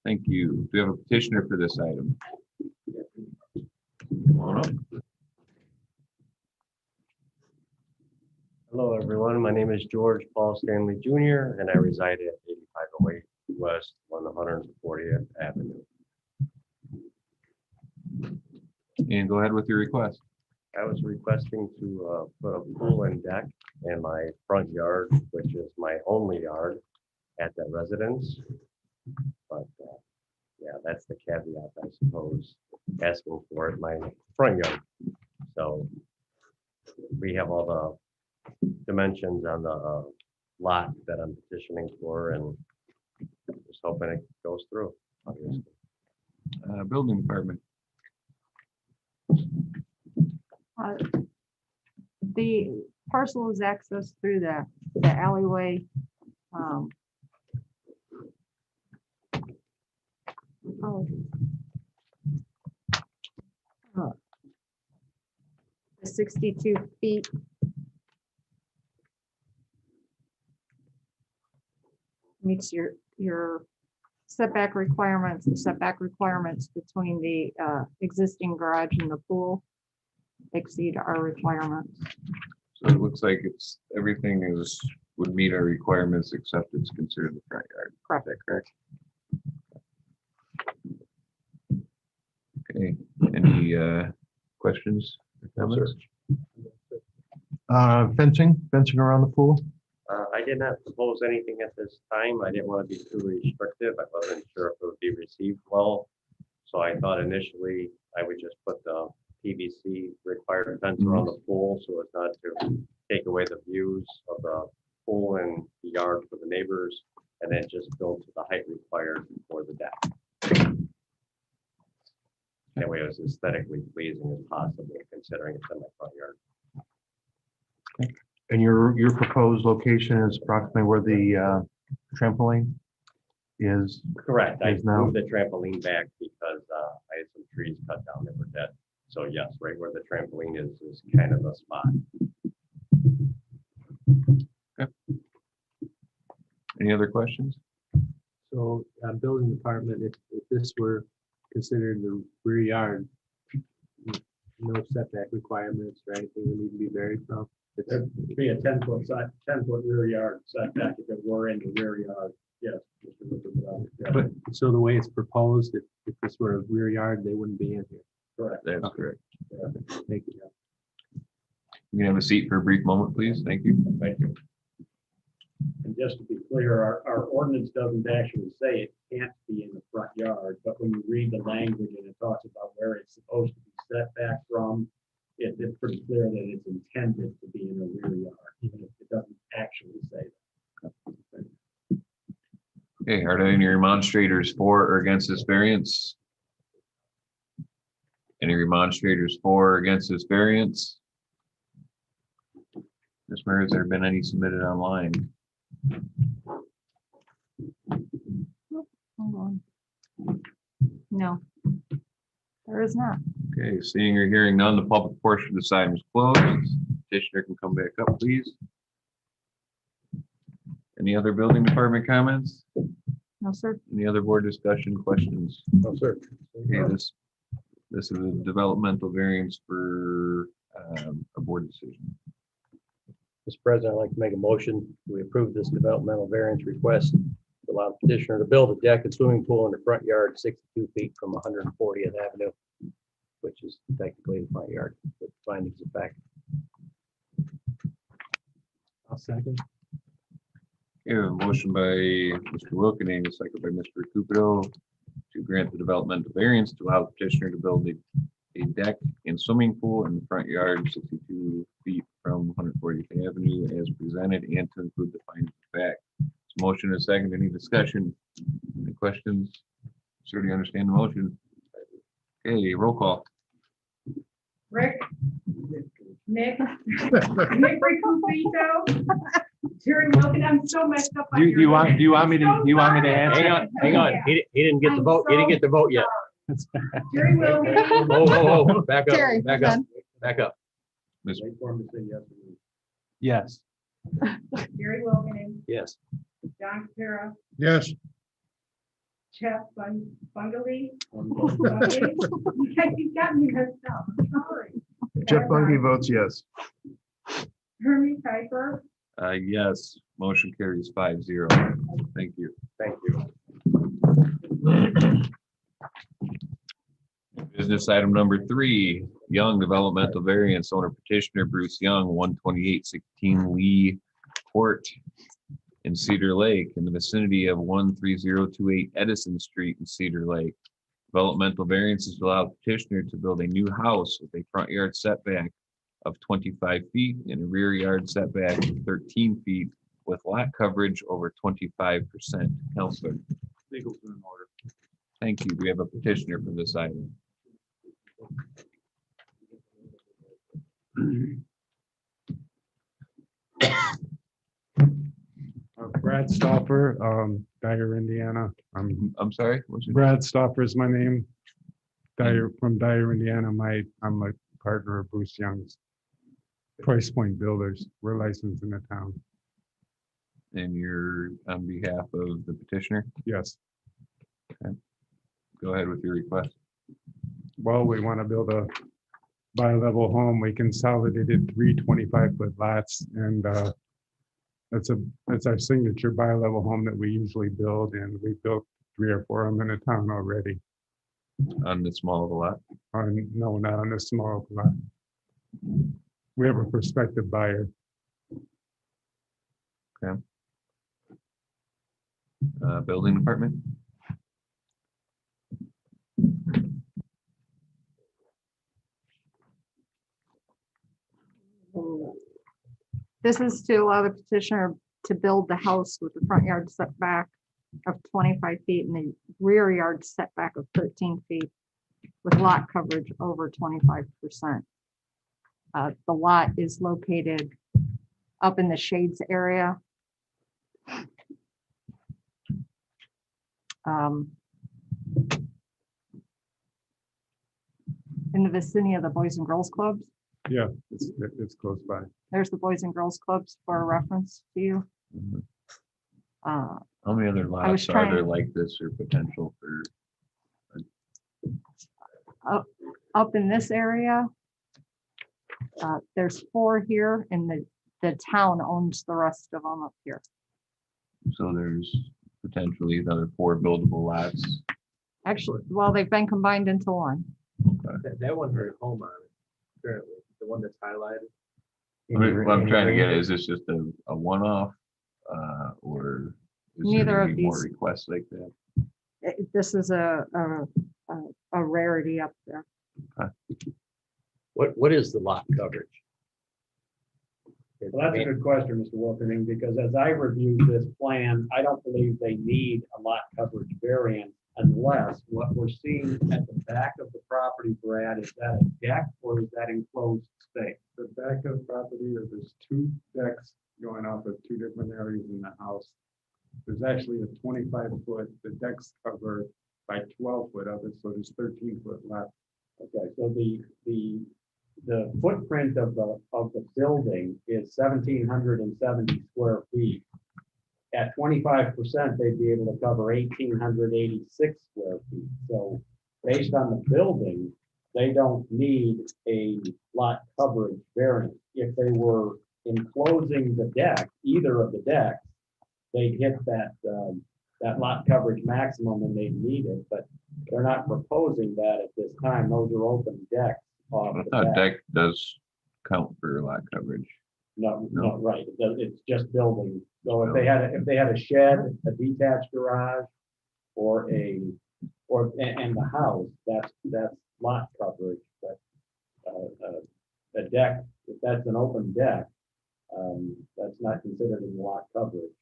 thank you. Do we have a petitioner for this item? Come on up. Hello, everyone. My name is George Paul Stanley Jr., and I reside at 8508 West 140th Avenue. And go ahead with your request. I was requesting to put a pool and deck in my front yard, which is my only yard at that residence. But yeah, that's the caveat, I suppose, asking for it, my front yard. So we have all the dimensions on the lot that I'm petitioning for, and just hoping it goes through, obviously. Building department. The parcel is accessed through the alleyway. The 62 feet. Meets your setback requirements, the setback requirements between the existing garage and the pool exceed our requirements. So it looks like it's, everything would meet our requirements except it's considered the front yard. Correct. Is that correct? Okay, any questions or comments? fencing around the pool? I did not propose anything at this time. I didn't want to be too restrictive. I wasn't sure if it would be received well. So I thought initially I would just put the PVC required fence around the pool so as not to take away the views of the pool and the yard for the neighbors, and then just build to the height required for the deck. That way it was aesthetically pleasing as possible, considering it's in my front yard. And your proposed location is approximately where the trampoline is? Correct. I Is now- moved the trampoline back because I had some trees cut down that were dead. So yes, right where the trampoline is kind of the spot. Any other questions? So, building department, if this were considered the rear yard, no setback requirements or anything would need to be varied from. There'd be a 10-foot rear yard setback if it were in the rear yard, yes. Mr. Rupert, yeah. But, so the way it's proposed, if this were a rear yard, they wouldn't be in here. Correct. That's correct. Thank you. You can have a seat for a brief moment, please. Thank you. Thank you. And just to be clear, our ordinance doesn't actually say it can't be in the front yard, but when you read the language and it talks about where it's supposed to be set back from, it's pretty clear that it's intended to be in a rear yard, even if it doesn't actually say that. Okay, are there any remonstrators for or against this variance? Any remonstrators for or against this variance? Ms. Murray, has there been any submitted online? Hold on. No, there is not. Okay, seeing or hearing none, the public portion of this item is closed. Petitioner can come back up, please. Any other building department comments? No, sir. Any other board discussion, questions? No, sir. Okay, this is a developmental variance for a board decision. Mr. President, I'd like to make a motion. We approve this developmental variance request to allow the petitioner to build a deck and swimming pool in the front yard 62 feet from 140th Avenue, which is technically the front yard, with findings of fact. I'll second. Okay, a motion by Mr. Wilkening, a second by Mr. Cupido to grant the developmental variance to allow the petitioner to build a deck and swimming pool in the front yard 62 feet from 140th Avenue as presented and to include the findings of fact. So motion is second. Any discussion? Any questions? Sure, do you understand the motion? Okay, roll call. Rick? Nick? Nick Recupito? Jerry Wilken, I'm so messed up. on Do your you want name. do you want me to I'm so do you want me to sorry. answer? Hang on. He didn't get the I'm vote. He didn't so get the vote yet. sorry. Jerry Wilken? Oh, back Terry, up, back hold up, on. back up. Ms. Wait for him to say yes or no. Yes. Jerry Wilken? Yes. John Capera? Yes, Jeff Bungali? One vote. You got me messed up. I'm sorry. Jeff Bungie votes yes. Hermie Piper? Yes, motion carries 5-0. Thank you. Thank you. Business item number 3, Young Developmental Variance, owner petitioner Bruce Young, 12816 Lee Court in Cedar Lake in the vicinity of 13028 Edison Street in Cedar Lake. Developmental variances allow the petitioner to build a new house with a front yard setback of 25 feet and a rear yard setback of 13 feet with lot coverage over 25%. Counselor, Legal's in order. thank you. Do we have a petitioner for this item? Brad Stoffer, Dyer, Indiana. I'm sorry, what's your Brad Stoffer is my name. Dyer, from Dyer, Indiana. I'm a partner of Bruce Young's Price Point Builders. We're licensed in the town. and you're on behalf of the petitioner? Yes. Go ahead with your request. Well, we want to build a bi-level home. We consolidated 3 25-foot lots, and that's our signature bi-level home that we usually build, and we built 3 or 4 of them in the town already. On the small of a lot? No, not on this small lot. We have a prospective buyer. Building department? This is to allow the petitioner to build the house with the front yard setback of 25 feet and the rear yard setback of 13 feet with lot coverage over 25%. The lot is located up in the shades area. In the vicinity of the Boys and Girls Clubs. Yeah, it's close by. There's the Boys and Girls Clubs for reference to you. Mhm. Uh, How many other was lots are there trying- like this or potential for? Up in this area, there's 4 here and the town owns the rest of them up here. So there's potentially another 4 buildable lots. Actually, well, they've been combined into one. That one had a home on it, currently, the one that's highlighted. What I'm trying to get, is this just a one-off? Or is there Neither gonna of be more these. requests like that? This is a rarity up there. What is the lot coverage? Well, that's a good question, Mr. Wilkening, because as I reviewed this plan, I don't believe they need a lot coverage variance unless what we're seeing at the back of the property, Brad, is that a deck or is that enclosed space? The back of the property, there's two decks going off of two different areas in the house. There's actually a 25-foot, the decks cover by 12 foot of it, so there's 13 foot left. Okay, so the footprint of the building is 1,770 square feet. At 25%, they'd be able to cover 1,886 square feet. So based on the building, they don't need a lot coverage variance. If they were enclosing the deck, either of the decks, they'd hit that lot coverage maximum and they'd need it, but they're not proposing that at this time. Those are open decks. off I the thought back. deck does count for lot coverage. No, No. not right. It's just building. So if they had a shed, a detached garage, and the house, that's lot coverage. But a deck, if that's an open deck, that's not considered as lot coverage.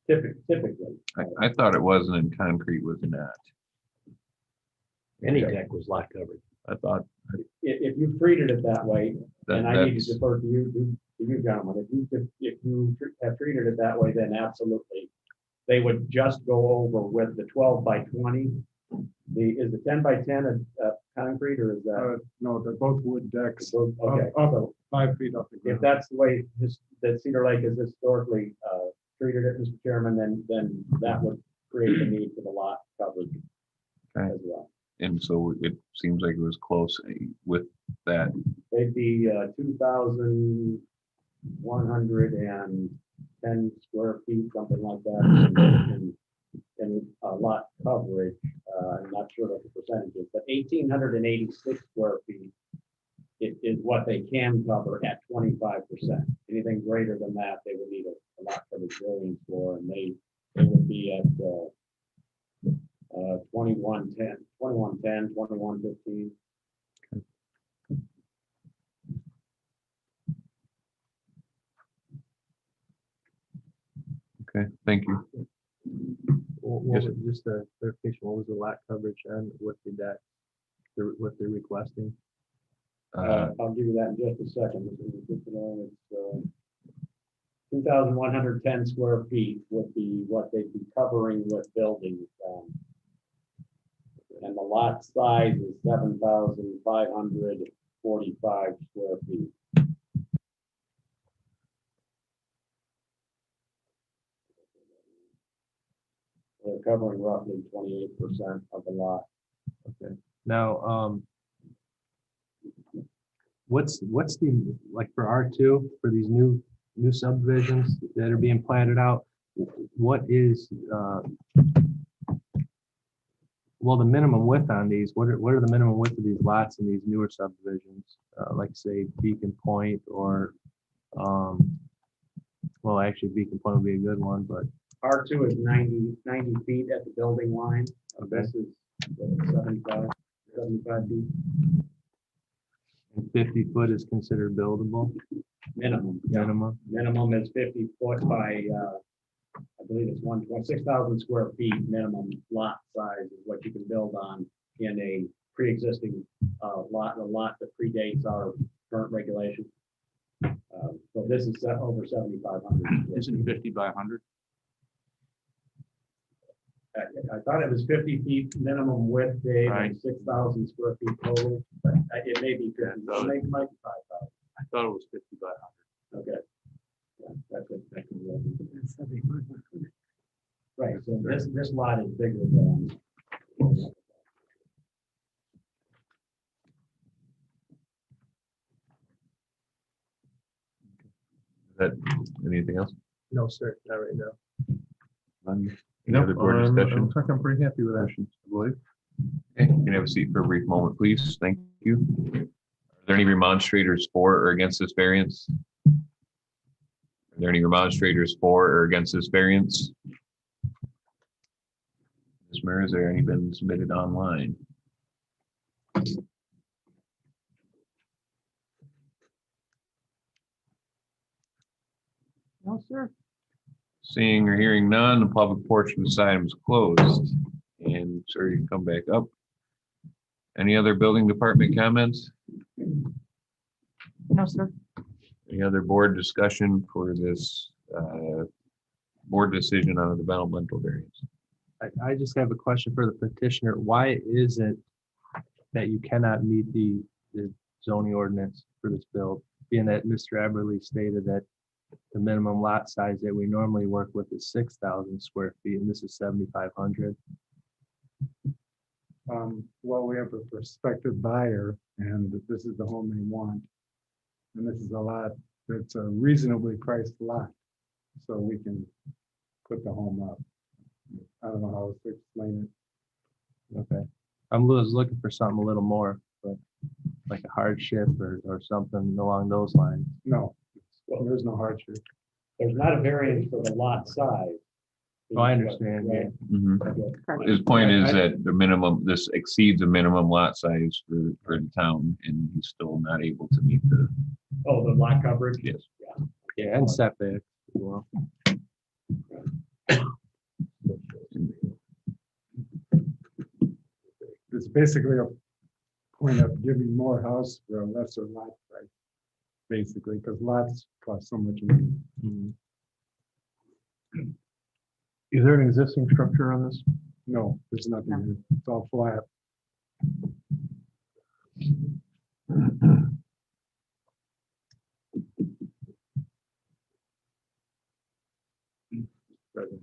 Typically. I thought it wasn't in concrete, was not. Any deck was lot coverage. I thought If you treated it that way, that and I need to that's, defer to you gentlemen, if you have treated it that way, then absolutely. They would just go over with the 12 by 20. Is the 10 by 10 a concrete or is that? No, they're both wood decks, Okay, so 5 feet off the if ground. that's the way that Cedar Lake has historically treated it, Mr. Chairman, then that would create the need for the lot coverage Okay. as well. and so it seems like it was close with that. They'd be 2,110 square feet, something like that, in lot coverage. I'm not sure what the percentage is, but 1,886 square feet is what they can cover at 25%. Anything greater than that, they would need a lot coverage variance for, and they would be at 2110, 2115. Okay, thank you. Yes, sir. Just a clarification, what was the lot coverage and what the deck, what they're requesting? I'll give you that in just a second. It's 2,110 square feet would be what they'd be covering with buildings. And the lot size is 7,545 square feet. They're covering roughly 28% of the lot. Now, what's the, like for R2, for these new subdivisions that are being platted out, what is, well, the minimum width on these, what are the minimum width of these lots in these newer subdivisions? Like say Beacon Point or, well, actually Beacon Point would be a good one, but R2 is 90 feet at the building line. This is 75 feet and 50 foot is considered buildable, minimum. Yeah. minimum. Minimum is 50 foot by, I believe it's 6,000 square feet minimum lot size is what you can build on in a pre-existing lot, a lot that predates our current regulation. So this is over 7,500. Isn't it 50 by 100? I thought it was 50 feet minimum width, Dave, Right. and 6,000 square feet total, but it may be 50, it might be 5,000. I thought it was 50 by 100. Okay. Yeah, that could right, so this lot is bigger than. Anything else? No, sir, not right now. Any Nope, other board discussion? looks like I'm pretty happy with that, I believe. Okay, you can have a seat for a brief moment, please. Thank you. Are there any remonstrators for or against this variance? Are there any remonstrators for or against this variance? Ms. Mayor, has there any been submitted online? Seeing or hearing none, the public portion of this item is closed. And sir, you can come back up. Any other building department comments? No, sir. Any other board discussion for this board decision on a developmental variance? I just have a question for the petitioner. Why is it that you cannot meet the zoning ordinance for this build? Being that Mr. Eberly stated that the minimum lot size that we normally work with is 6,000 square feet, and this is 7,500. Well, we have a prospective buyer and this is the home they want. And this is a lot, it's a reasonably priced lot. So we can put the home up. I don't know how else to explain it. Okay. I'm looking for something a little more, but like a hardship or something along those lines. No, there's no hardship. There's not a variance for the lot size. Oh, I understand, yeah. Mhm. His point is that the minimum, this exceeds a minimum lot size for the town, and he's still not able to meet the, Oh, the lot coverage? yes. Yeah, and setback as well. It's basically a point of giving more house for a lesser lot price. Basically, because lots cost so much money. Is there an existing structure on this? No, there's nothing, there. It's all flat. President.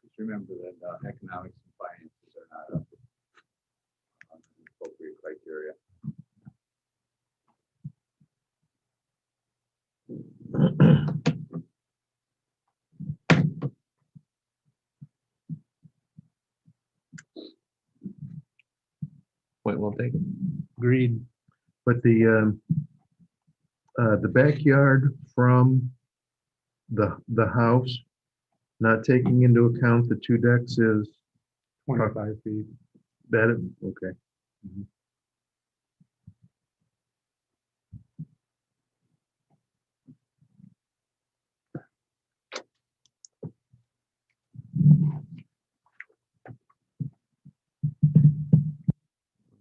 Just remember that economics and finances are not up on the appropriate criteria. Point well taken. Agreed. But the backyard from the house, not taking into account the two decks is 25 feet. that, okay.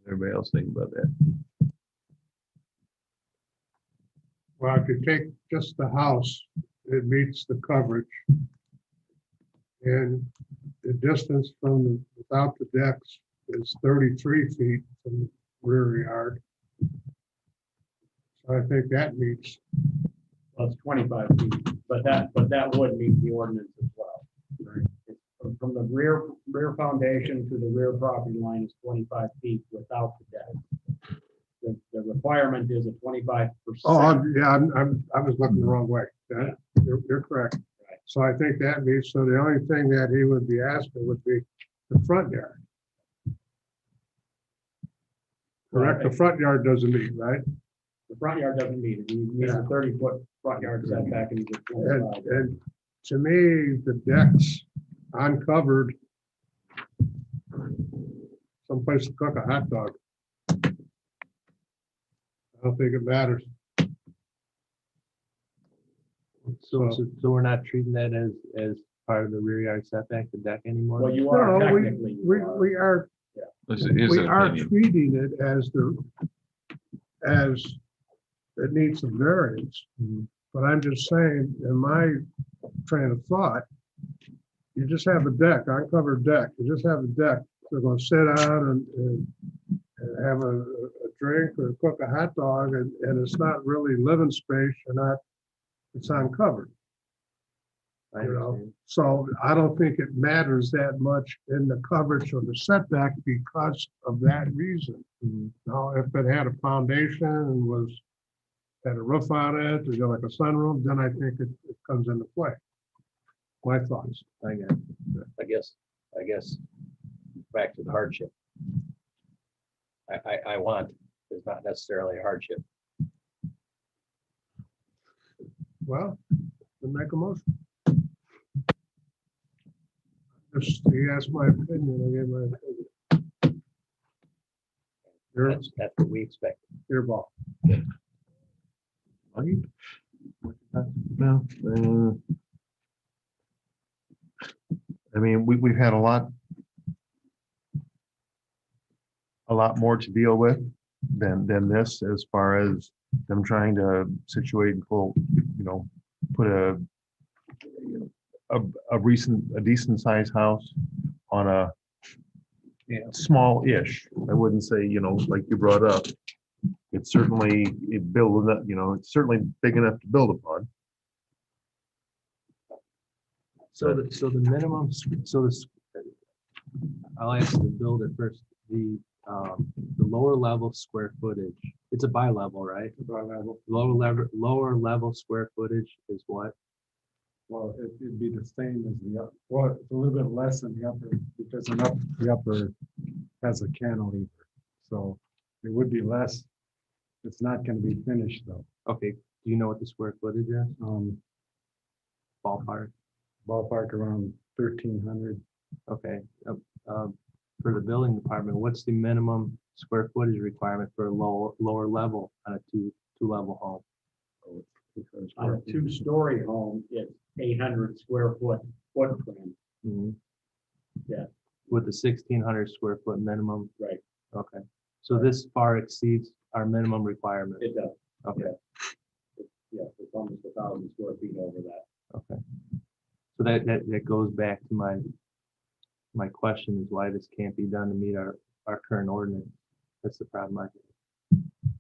Everybody else think about that? Well, if you take just the house, it meets the coverage. And the distance without the decks is 33 feet from the rear yard. So I think that meets. Well, it's 25 feet, but that would meet the ordinance as well. From the rear foundation to the rear property line is 25 feet without the deck. The requirement is a 25%. I was looking the wrong way. You're correct. So I think that meets, so the only thing that he would be asking would be the front yard. Correct, the front yard doesn't meet, right? The front yard doesn't meet it. You need a 30-foot front yard setback and you get 25. And to me, the decks uncovered, someplace to cook a hot dog. I don't think it matters. So we're not treating that as part of the rear yard setback, the deck anymore? Well, you are No, technically. we are This is we an are opinion. treating it as it needs a variance. But I'm just saying, in my train of thought, you just have a deck, uncovered deck, you just have a deck, they're gonna sit on and have a drink or cook a hot dog, and it's not really living space, it's uncovered. I You know, understand. so I don't think it matters that much in the coverage of the setback because of that reason. Now, if it had a foundation and had a roof on it, or like a sunroom, then I think it comes into play. My thoughts. I got it. I guess, back to the hardship. I want, is not necessarily a hardship. Well, then make a motion. Just, he asked my opinion, I gave my opinion. That's what we expect. Your ball. No, I mean, we've had a lot more to deal with than this, as far as them trying to situate and pull, put a decent sized house on a small-ish. I wouldn't say, like you brought up. It's certainly it's certainly big enough to build upon. So the minimum, so this, I'll ask the builder first, the lower level square footage, it's a bi-level, right? Lower level square footage is what? Well, it'd be the same as the up, well, it's a little bit less than the upper, because the upper has a cantilever. So it would be less. It's not gonna be finished though. Okay, do you know what the square footage is? Ballpark? Ballpark around 1,300. Okay. For the building department, what's the minimum square footage requirement for a lower level on a two level home? On a two-story home, it's 800 square foot footprint. Mhm. Yeah. With the 1,600 square foot minimum? Right. Okay, so this far exceeds our minimum requirement? It does. Okay, Yeah, it's almost 1,000 square feet over that. okay. So that goes back to my question is why this can't be done to meet our current ordinance. That's the problem I have.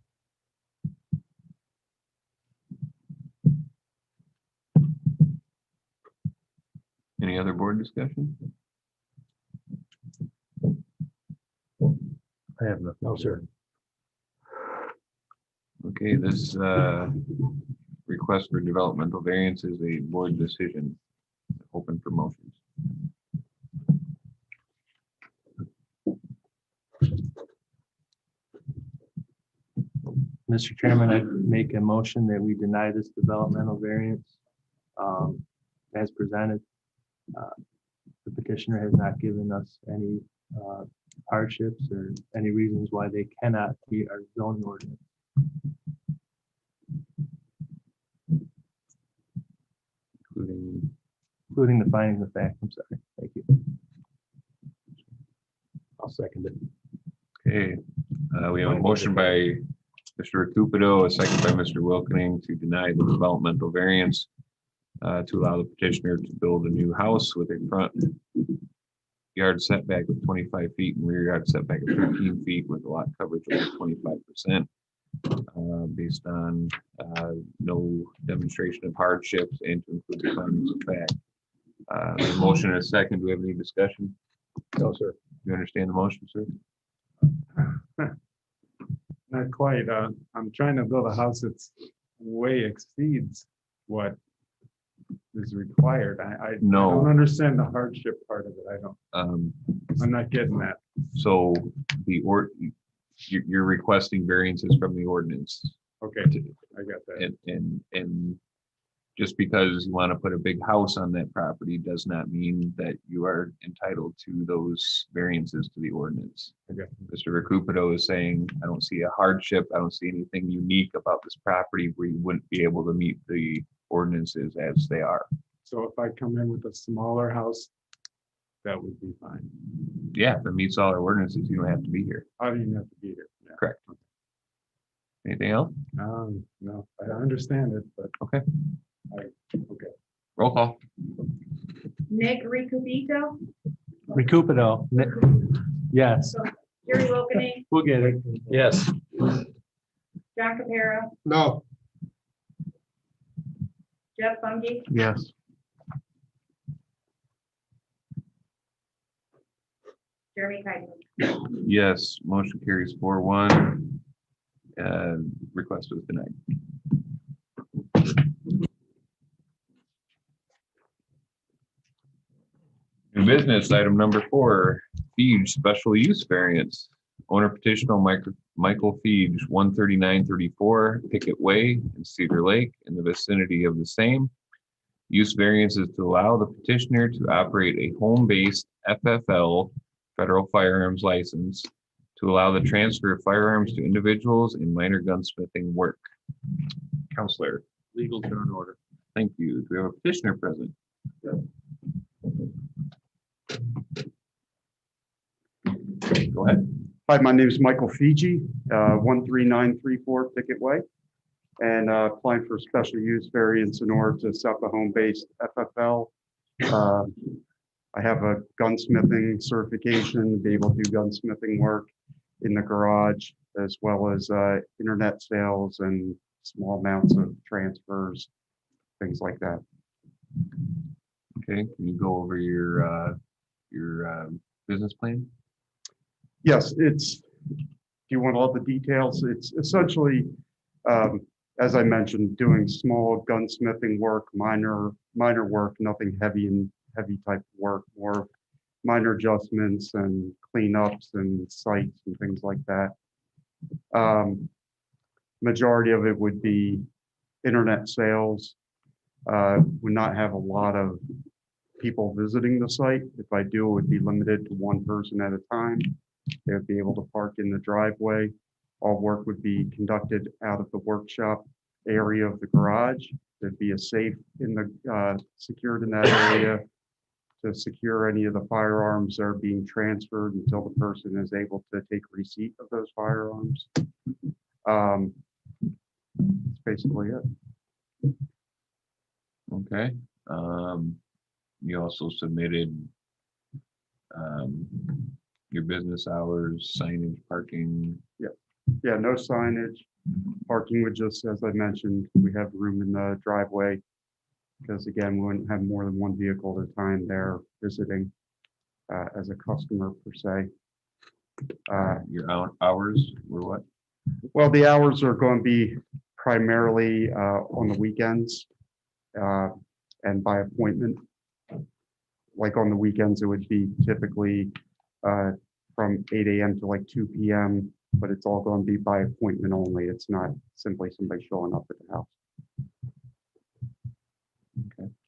Any other board discussion? I have nothing. No, sir. Okay, this request for developmental variance is a board decision. Open for motions. Mr. Chairman, I make a motion that we deny this developmental variance as presented. The petitioner has not given us any hardships or any reasons why they cannot meet our zoning ordinance. Including the findings of fact. I'm sorry. Thank you. I'll second it. Okay, we have a motion by Mr. Cupido, a second by Mr. Wilkening to deny the developmental variance to allow the petitioner to build a new house with a front yard setback of 25 feet and rear yard setback of 13 feet with a lot coverage of 25%. Based on no demonstration of hardships and to include the findings of fact. A motion and a second. Do we have any discussion? No, sir. You understand the motion, sir? Not quite. I'm trying to build a house that's way exceeds what is required. I No. don't understand the hardship part of it. I don't, I'm not getting that. So you're requesting variances from the ordinance. Okay, I got that. And just because you want to put a big house on that property does not mean that you are entitled to those variances to the ordinance. Okay. Mr. Recupido is saying, I don't see a hardship. I don't see anything unique about this property where you wouldn't be able to meet the ordinances as they are. So if I come in with a smaller house, that would be fine. Yeah, if it meets all our ordinances, you don't have to be here. I don't even have to be here. Yeah. Correct. Anything else? No, I understand it, but. Okay. Okay. Roll call. Nick Recupito, Recupido. Yes, Jerry Wilkening, we'll get it. Yes. John Capara, No, Jeff Fungi, Yes. Jeremy Kaiser. Yes, motion carries 4-1. Request was denied. New business, item number 4, Feed special use variance. Owner petition on Michael Feed, 13934 Pickett Way in Cedar Lake in the vicinity of the same. Use variance is to allow the petitioner to operate a home-based FFL federal firearms license to allow the transfer of firearms to individuals in minor gunsmithing work. Counselor, Legal turn order. thank you. Do we have a petitioner present? Go ahead. Hi, my name is Michael Fiji, 13934 Pickett Way, and applying for special use variance in order to set up a home-based FFL. I have a gunsmithing certification, to be able to do gunsmithing work in the garage, as well as internet sales and small amounts of transfers, things like that. Okay, can you go over your business plan? Yes, do you want all the details? It's essentially, as I mentioned, doing small gunsmithing work, minor work, nothing heavy type work, more minor adjustments and cleanups and sites and things like that. Majority of it would be internet sales. Would not have a lot of people visiting the site. If I do, it would be limited to one person at a time. They would be able to park in the driveway. All work would be conducted out of the workshop area of the garage. There'd be a safe secured in that area to secure any of the firearms that are being transferred until the person is able to take receipt of those firearms. That's basically it. Okay. You also submitted your business hours, signage, parking. Yeah, no signage. Parking would just, as I mentioned, we have room in the driveway. Because again, we wouldn't have more than one vehicle at a time there visiting as a customer per se. Your hours were what? Well, the hours are going to be primarily on the weekends and by appointment. Like on the weekends, it would be typically from 8 a.m. to like 2 p.m., but it's all going to be by appointment only. It's not simply somebody showing up at the house.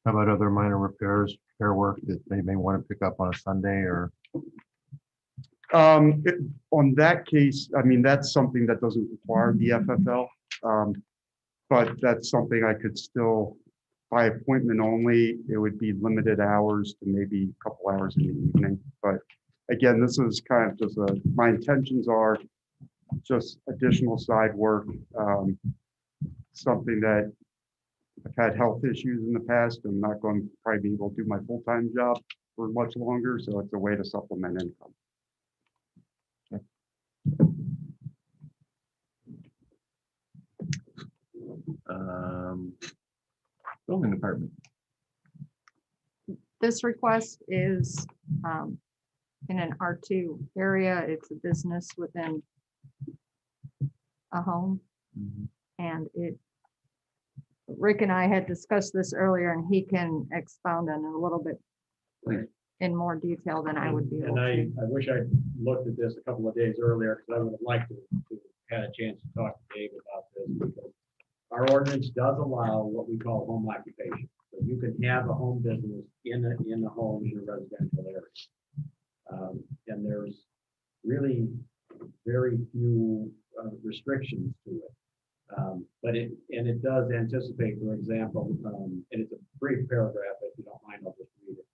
How about other minor repairs, repair work that they may want to pick up on a Sunday or? On that case, I mean, that's something that doesn't require the FFL. But that's something I could still, by appointment only, it would be limited hours to maybe a couple hours in the evening. But again, this is kind of just my intentions are just additional side work. Something that I've had health issues in the past. I'm not going to probably be able to do my full-time job for much longer. So it's a way to supplement income. Building department. This request is in an R2 area. It's a business within a home. And Rick and I had discussed this earlier, and he can expound on it a little bit in more detail than I would be able And to. I wish I'd looked at this a couple of days earlier, because I would have liked to had a chance to talk to Dave about this, because our ordinance does allow what we call home occupation. So you can have a home business in a home in a residential area. And there's really very few restrictions to it. But it does anticipate, for example, and it's a brief paragraph, if you don't mind, I'll just read it.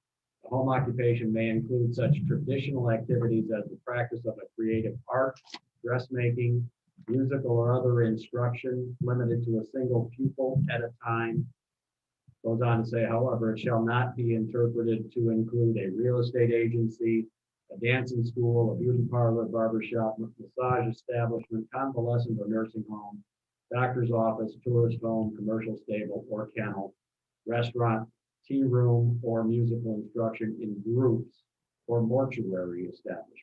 The home occupation may include such traditional activities as the practice of a creative art, dressmaking, musical or other instruction limited to a single pupil at a time. Goes on to say, however, it shall not be interpreted to include a real estate agency, a dancing school, a beauty parlor, barbershop, massage establishment, convalescent or nursing home, doctor's office, tourist home, commercial stable or kennel, restaurant, tea room, or musical instruction in groups or mortuary establishment.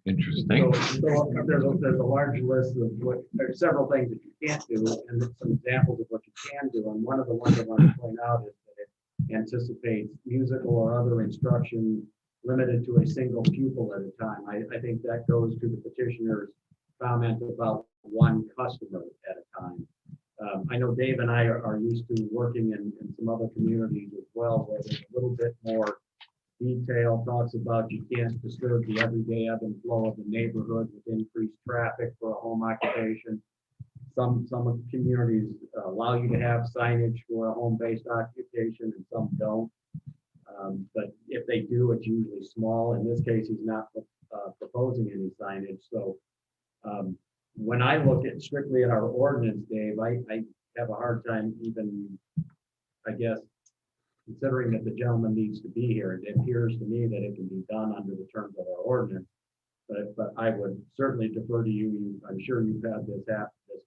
Interesting. So there's a large list of there's several things that you can't do, and some examples of what you can do. And one of the ones I want to point out is that it anticipates musical or other instruction limited to a single pupil at a time. I think that goes to the petitioner's comment about one customer at a time. I know Dave and I are used to working in some other communities as well, where there's a little bit more detail, talks about you can't disturb the everyday ebb and flow of the neighborhood with increased traffic for a home occupation. Some communities allow you to have signage for a home-based occupation and some don't. But if they do, it's usually small. In this case, he's not proposing any signage, so when I look at strictly at our ordinance, Dave, I have a hard time even, I guess, considering that the gentleman needs to be here. It appears to me that it can be done under the terms of our ordinance. But I would certainly defer to you. I'm sure you've had this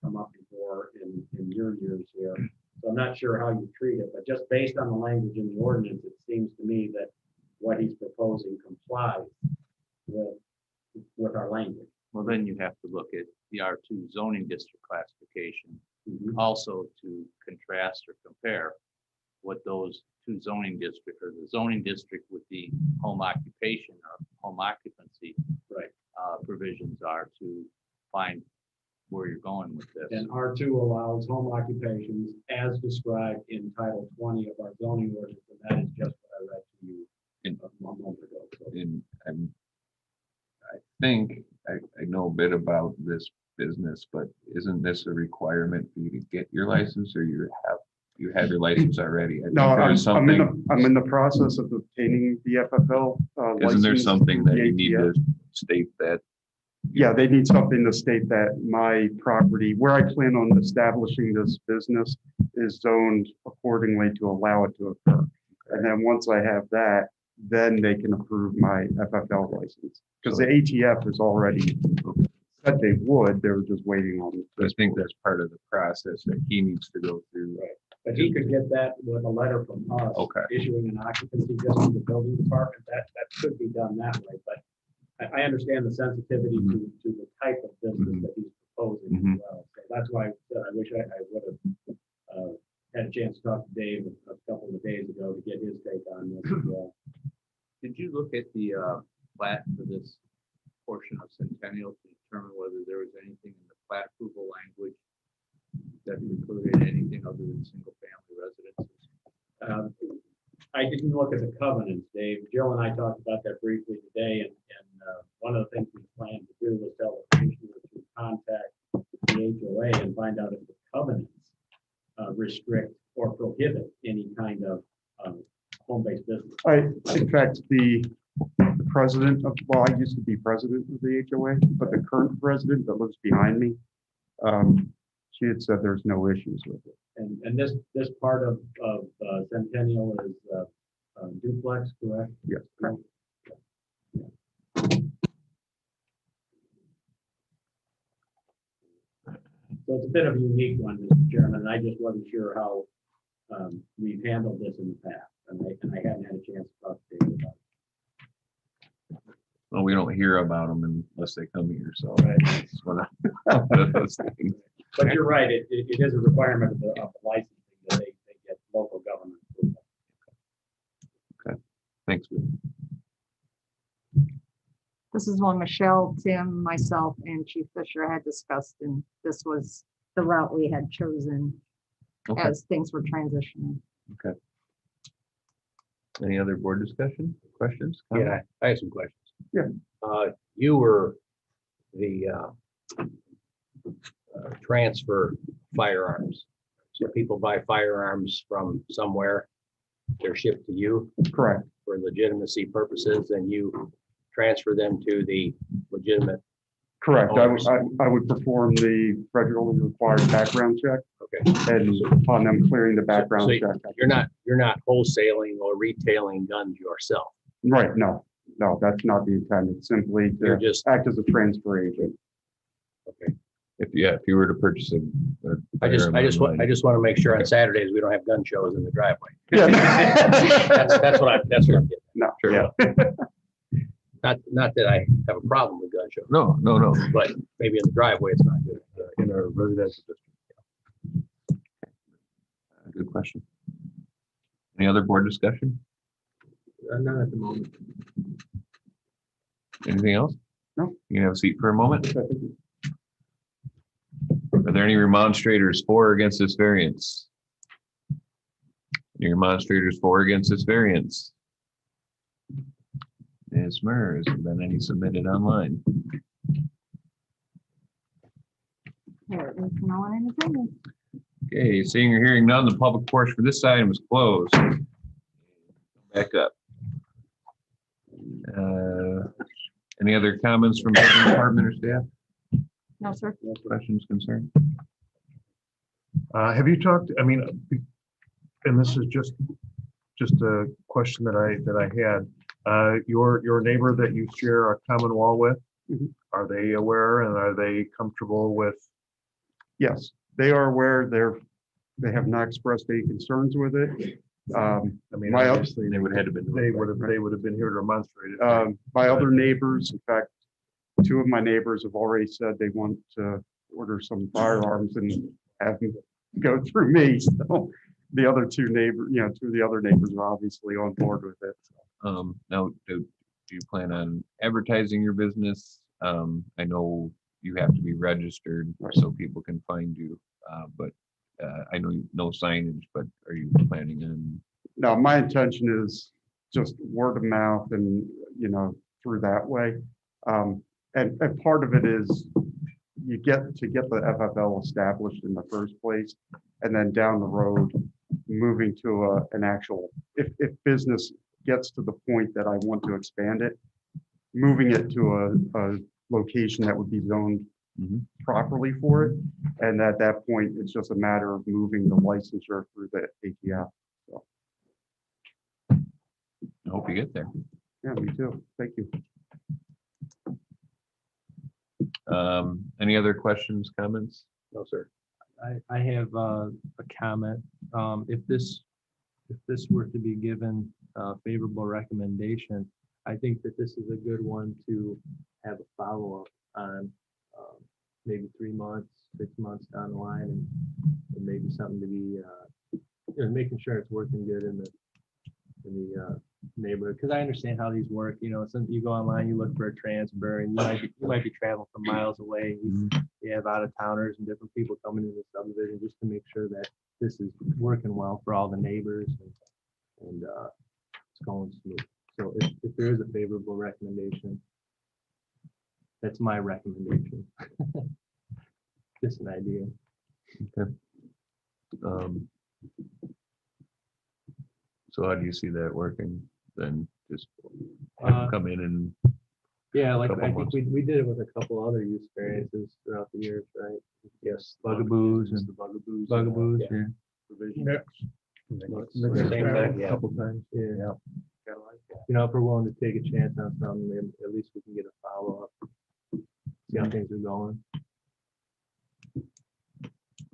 come up before in your years here. So I'm not sure how you treat it, but just based on the language in the ordinance, it seems to me that what he's proposing complies with our language. Well, then you have to look at the R2 zoning district classification, also to contrast or compare what those two zoning districts, or the zoning district with the home occupation or home occupancy provisions are, to find where you're going with this. And R2 allows home occupations as described in Title 20 of our zoning ordinance, and that is just what I read to you a moment ago. So, I think I know a bit about this business, but isn't this a requirement for you to get your license, or you have your license already? I think No, there's I'm in something. I'm in the process of obtaining the FFL. Isn't there license something through that the you need ATF. to state that? Yeah, they need something to state that my property, where I plan on establishing this business, is zoned accordingly to allow it to occur. And then once I have that, then they can approve my FFL license. Because the ATF has already said they would, they were just waiting on. I think that's part of the process that he needs to go through. Right. But he could get that with a letter from us. Okay. Issuing an occupancy just to the building department. That could be done that way, but I understand the sensitivity to the type of business that he's proposing as well. So that's why I said I wish I would have had a chance to talk to Dave a couple of days ago to get his take on this as well. Did you look at the plat for this portion of Centennial to determine whether there was anything in the plat approval language that included anything other than single family residences? I didn't look at the covenants, Dave. Jill and I talked about that briefly today, and one of the things we planned to do was tell the commissioner to contact the HOA and find out if the covenants restrict or prohibit any kind of home-based business. In fact, the president of, well, I used to be president of the HOA, but the current president that lives behind me, she had said there's no issues with it. And this part of Centennial is duplex, correct? Yes, correct. So it's a bit of a unique one, Mr. Chairman, and I just wasn't sure how we've handled this in the past, and I hadn't had a chance to talk to David about it. Well, we don't hear about them unless they come here, so. Right. It's one of those things. But you're right, it is a requirement of the licensing that they get local government approval. Thanks. Will. This is one Michelle, Tim, myself, and Chief Fisher had discussed, and this was the route we had chosen Okay. as things were transitioning. Okay. Any other board discussion, questions? Yeah, I have some questions. Yeah. You were the transfer firearms. So people buy firearms from somewhere, they're shipped to you Correct. for legitimacy purposes, and you transfer them to the legitimate. Correct. I would perform the federally required background check, Okay. and upon them clearing the background So check. you're not wholesaling or retailing guns yourself. Right, no, that's not the intent. It's simply You're to just, act as a transfer agent. okay. If you were to purchase a I just firearm want to make sure on Saturdays we don't have gun shows in the driveway. Yeah. That's what I'm getting. No, Sure. yeah. Not that I have a problem with gun shows, No, but maybe in the driveway it's not good. in our residential district. Good question. Any other board discussion? None at the moment. Anything else? No. You can have a seat for a moment. Are there any remonstrators for or against this variance? Any remonstrators for or against this variance? Ms. Murr, has there been any submitted online? There is no one in attendance. Okay, seeing or hearing none, the public portion for this item is closed. Back up. Any other comments from the department or staff? No, sir. Questions, concerns? Have you talked, I mean, and this is just a question that I had. Your neighbor that you share a common wall with, are they aware and are they comfortable with? Yes, they are aware. They have not expressed any concerns with it. I mean, My oth- obviously, They would have had to been. they would have been here to demonstrate it. My other neighbors, in fact, two of my neighbors have already said they want to order some firearms and have them go through me. So the other two two of the other neighbors are obviously on board with it. Now, do you plan on advertising your business? I know you have to be registered so people can find you, but I know no signage, but are you planning on? No, my intention is just word of mouth and, through that way. And part of it is you get the FFL established in the first place, and then down the road, moving to an actual, if business gets to the point that I want to expand it, moving it to a location that would be zoned properly for it. And at that point, it's just a matter of moving the licensure through the ATF. So, I hope you get there. yeah, me too. Thank you. Any other questions, comments? No, sir. I have a comment. If this were to be given a favorable recommendation, I think that this is a good one to have a follow-up on, maybe 3 months, 6 months down the line, and maybe something to be, making sure it's working good in the neighborhood. Because I understand how these work. Some you go online, you look for a transfer, and you might be traveling from miles away. You have out of towners and different people coming into the subdivision just to make sure that this is working well for all the neighbors and it's going smooth. So if there is a favorable recommendation, that's my recommendation. Just an idea. So how do you see that working? Then just Uh, come in and, Yeah, like Couple I think months. we did it with a couple other use variances throughout the years, right? Yes. Bugaboos and The bugaboos. bugaboos, yeah. Next. Same thing, yeah. Couple times. Yeah. If we're willing to take a chance on something, then at least we can get a follow-up. See how things are going.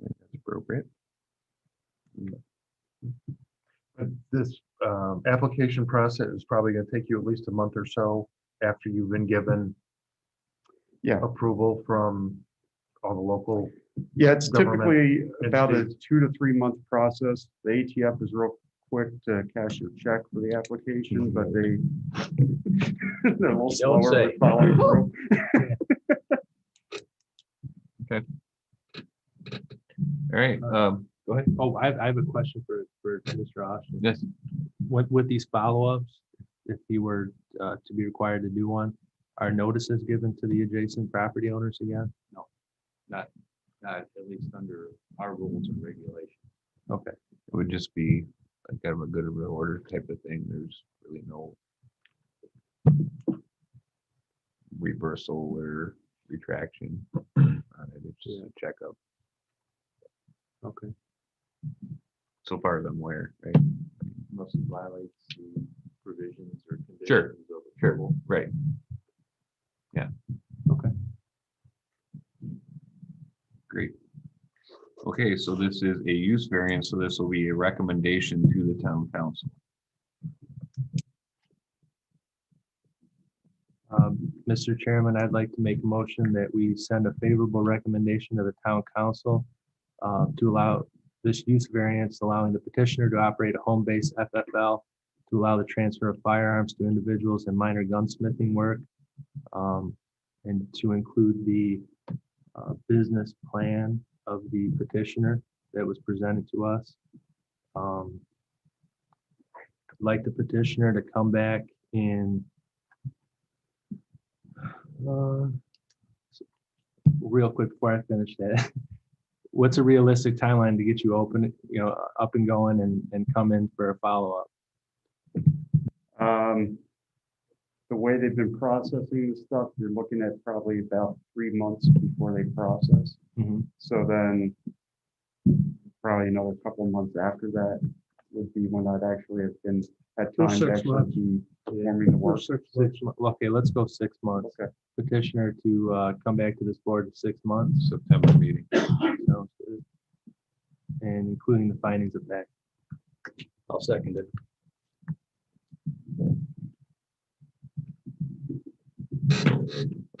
that's appropriate. But this application process is probably going to take you at least a month or so after you've been given approval from all the local. Yeah, it's Government typically about a entities. 2 to 3 month process. The ATF is real quick to cash your check for the application, but they're a little Don't slower say. with following through. All right, go ahead. Oh, I have a question for Mr. Austin. Yes. With these follow-ups, if he were to be required to do one, are notices given to the adjacent property owners again? Not at least under our rules and regulations. Okay. It would just be like kind of a good of real order type of thing. There's really no reversal or retraction on it. It's just a checkup. Okay. So far as I'm aware, right? Unless it violates the provisions or conditions Sure, of Sure, approval. right. Yeah. Okay. Great. Okay, so this is a use variance, so this will be a recommendation to the town council. Mr. Chairman, I'd like to make a motion that we send a favorable recommendation to the town council to allow this use variance, allowing the petitioner to operate a home-based FFL, to allow the transfer of firearms to individuals and minor gunsmithing work, and to include the business plan of the petitioner that was presented to us. I'd like the petitioner to come back in real quick before I finish that. What's a realistic timeline to get you open, up and going and come in for a follow-up? the way they've been processing the stuff, you're looking at probably about 3 months before they process. Mhm. So then probably another couple of months after that would be when I'd actually have been at Or time to 6 actually months. be performing the Or work. 6 6 months. Okay, let's go 6 months. Okay. Petitioner to come back to this board in 6 months. September meeting. Sounds good. And including the findings of fact. I'll second it.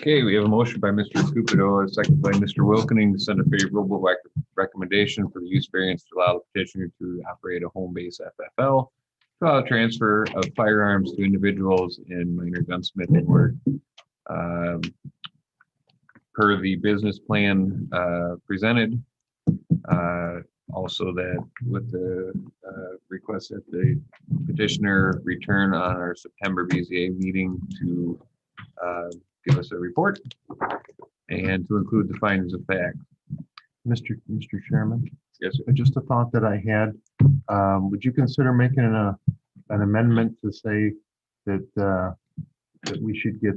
Okay, we have a motion by Mr. Cupido, a second by Mr. Wilkening to send a favorable recommendation for the use variance to allow the petitioner to operate a home base FFL to allow transfer of firearms to individuals in minor gunsmithing work. Per the business plan presented, also that with the request that the petitioner return on our September BZA meeting to give us a report and to include the findings of fact. Mr. Chairman, Yes, sir. just a thought that I had. Would you consider making an amendment to say that that we should get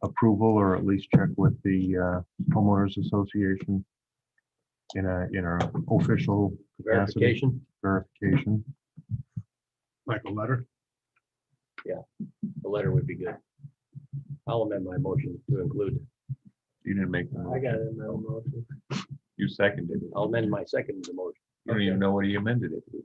approval or at least check with the homeowners association in our official capacity Verification, verification? Like a letter. the letter would be good. I'll amend my motion to include. You didn't make, the I motion. got it in my own motion. You seconded it. I'll amend my second to the motion. You don't even know what he amended it to.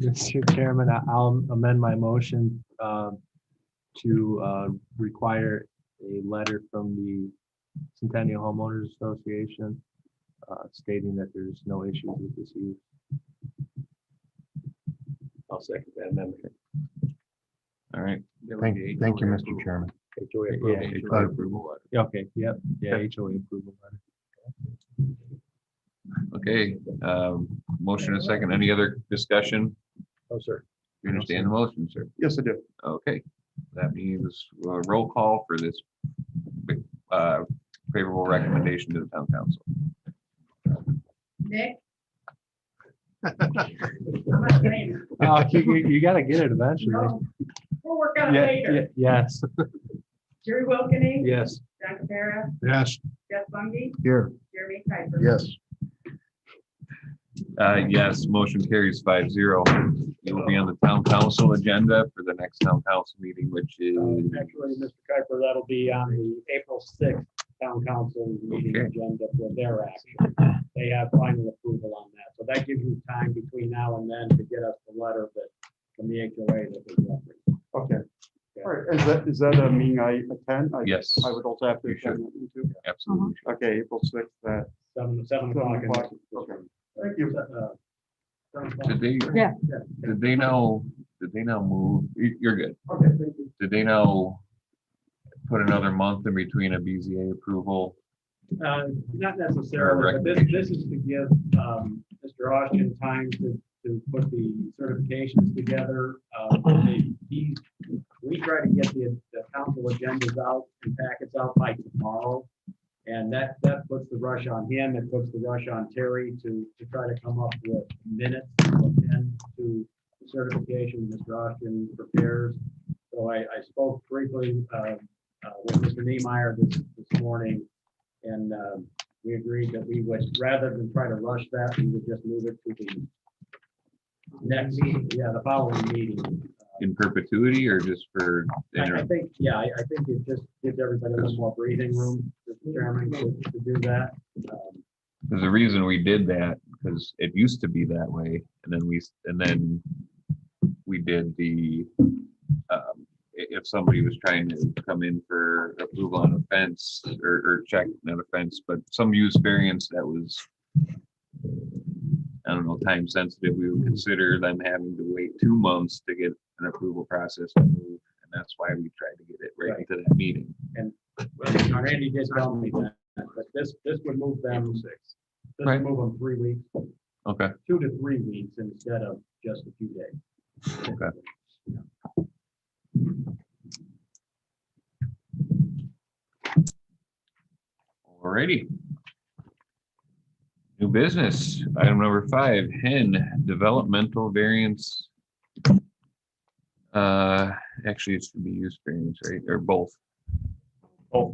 Mr. Chairman, I'll amend my motion to require a letter from the Centennial Homeowners Association stating that there's no issues with this use. I'll second that amendment. All right. Thank you, Mr. Chairman. HOA Yeah, approval. HOA approval letter. Yeah, okay, yep, yeah, HOA approval letter. Okay, motion and second. Any other discussion? Oh, sir. You understand the motion, sir? Yes, I do. Okay, that means roll call for this favorable recommendation to the town council. Nick? I'm not saying it. Oh, you gotta get it eventually. No, we'll work on it Yeah, later. yes, Jerry Wilkening? yes. John Capara? Yes. Jeff Bungie? Here. Jeremy Piper? Yes. Yes, motion carries 5-0. You will be on the town council agenda for the next town council meeting, which is, Actually, Mr. Kuiper, that'll be on the April 6th town council meeting Okay. agenda for their action. They have final approval on that. So that gives you time between now and then to get us the letter that from the HOA that was referenced. Okay. All right. Is that a meeting I attend? yes, I would also have to You should. attend that one too. absolutely. Okay, April 6th at 7 7 o'clock. o'clock. Okay. Thank you. 7 o'clock. Did they, Yeah. did they now move? You're good. Okay, thank you. Did they now put another month in between a BZA approval? Not necessarily, but this is to give Mr. Austin time to put the certifications together. We try to get the council agendas out and packets out by tomorrow. And that puts the rush on him, it puts the rush on Terry to try to come up with minutes and to the certification Mr. Austin prepares. So I spoke briefly with Mr. Niemeyer this morning, and we agreed that we would, rather than try to rush that, we would just move it to the next meeting, the following meeting. In perpetuity or just for I interim? think, I think it just gives everybody a little more breathing room, Mr. Chairman, to do that. There's a reason we did that, because it used to be that way, and then we did the, if somebody was trying to come in for approval on a fence or check, not a fence, but some use variance that was, I don't know, time sensitive, we would consider them having to wait 2 months to get an approval process to move, and that's why we tried to get it right into that meeting. Randy did tell me that, but this would move them, this Right. would move them 3 weeks, Okay, 2 to 3 weeks instead of just a few days. okay. Alrighty. New business, item number 5, Hen Developmental Variance. Actually, it should be use variance, right, or both. Both.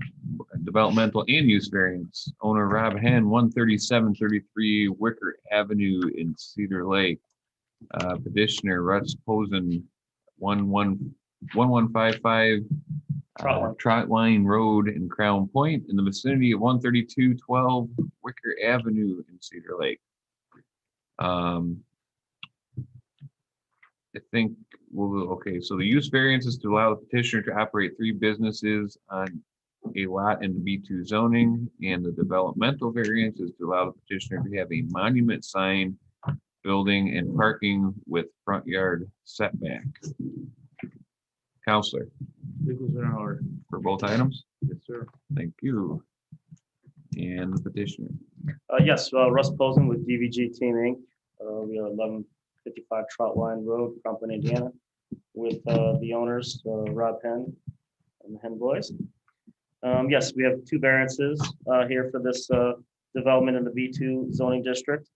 Developmental and use variance. Owner Rob Hen, 13733 Wicker Avenue in Cedar Lake. Petitioner Russ Posen, 1155 Trot Line Road in Crown Point in the vicinity of 13212 Wicker Avenue in Cedar Lake. I think, okay, so the use variance is to allow the petitioner to operate 3 businesses on a lot in the B2 zoning, and the developmental variance is to allow the petitioner to have a monument sign, building and parking with front yard setback. Counselor, Legals are in order. for both items? Yes, sir. Thank you. And the petitioner. Yes, Russ Posen with DVG Team Inc. We are 1155 Troutline Road, Crumpton, Indiana, with the owners, Rob Hen and the Hen Boys. Yes, we have 2 variances here for this development in the B2 zoning district.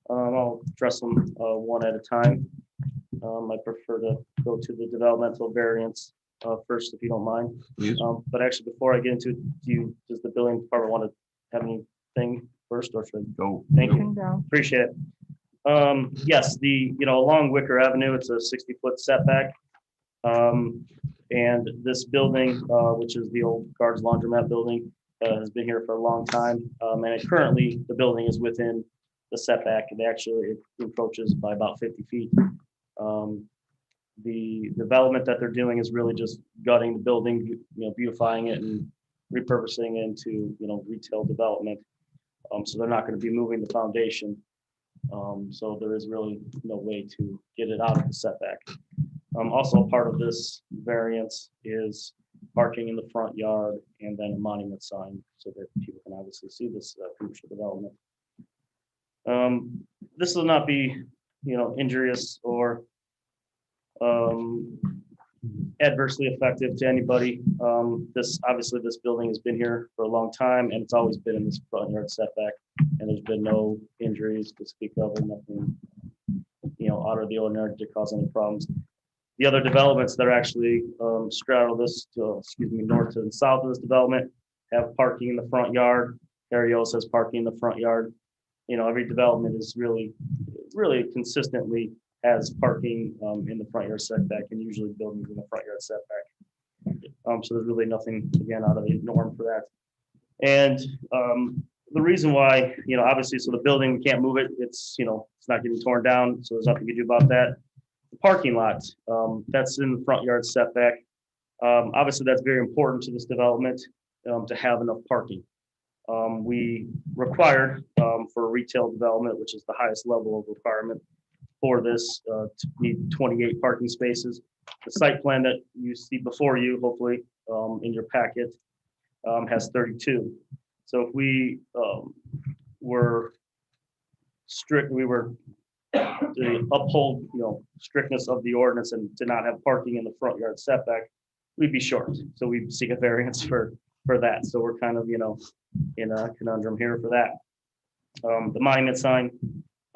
I'll address them one at a time. I prefer to go to the developmental variance first, if you don't mind. Please. But actually, before I get into it, does the building department want to have anything first, or should? Go. Thank you. Can go. Appreciate it. Yes, along Wicker Avenue, it's a 60-foot setback. And this building, which is the old Guards Laundromat building, has been here for a long time. And currently, the building is within the setback. It actually approaches by about 50 feet. The development that they're doing is really just gutting the building, beautifying it and repurposing it into, retail development. So they're not going to be moving the foundation. So there is really no way to get it out of the setback. Also, part of this variance is parking in the front yard and then a monument sign so that people can obviously see this commercial development. This will not be, injurious or adversely effective to anybody. Obviously this building has been here for a long time, and it's always been in this front yard setback, and there's been no injuries to speak of, and nothing, out of the ordinary to cause any problems. The other developments that are actually straddle this, north and south of this development have parking in the front yard. Arios has parking in the front yard. Every development is really consistently has parking in the front yard setback, and usually buildings in the front yard setback. So there's really nothing, again, out of the norm for that. And the reason why, obviously, so the building, we can't move it. It's not getting torn down, so there's nothing you can do about that. The parking lot, that's in the front yard setback. Obviously, that's very important to this development to have enough parking. We required for retail development, which is the highest level of requirement for this, to need 28 parking spaces. The site plan that you see before you, hopefully in your packet, has 32. So if we were strict, we were to uphold, strictness of the ordinance and to not have parking in the front yard setback, we'd be short. So we'd seek a variance for that. So we're kind of, in a conundrum here for that. The monument sign,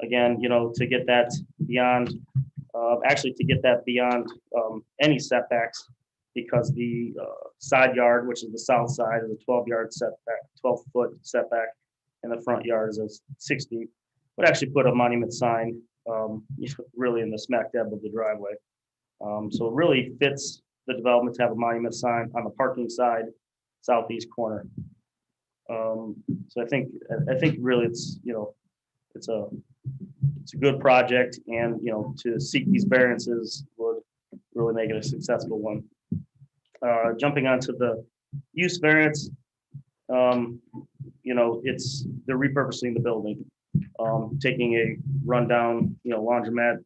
again, to get that beyond, any setbacks, because the side yard, which is the south side, is a 12-yard setback, 12-foot setback, and the front yard is a 60. Would actually put a monument sign really in the smack dab of the driveway. So it really fits the development to have a monument sign on the parking side, southeast corner. So I think really it's a good project, and to seek these variances would really make it a successful one. Jumping onto the use variance, they're repurposing the building, taking a rundown laundromat,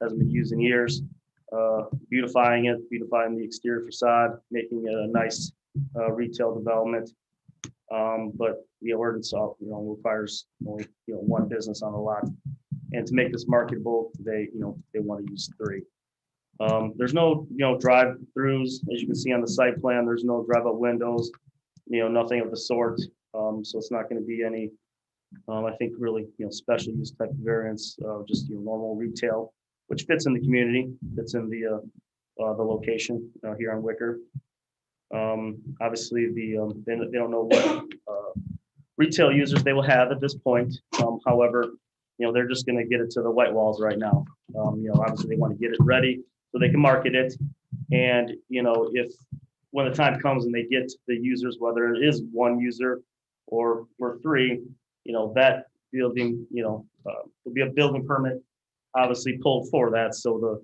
hasn't been used in years, beautifying the exterior facade, making it a nice retail development. But the ordinance requires only one business on the lot, and to make this marketable, they want to use 3. There's no drive-throughs, as you can see on the site plan. There's no drive-up windows, nothing of the sort. So it's not going to be any, I think, really special use type of variance. Just normal retail, which fits in the community, fits in the the location here on Wicker. Obviously, they don't know what retail users they will have at this point. However, they're just going to get it to the white walls right now. Obviously they want to get it ready so they can market it. And, if when the time comes and they get the users, whether it is one user or three, that building, there'll be a building permit obviously pulled for that. So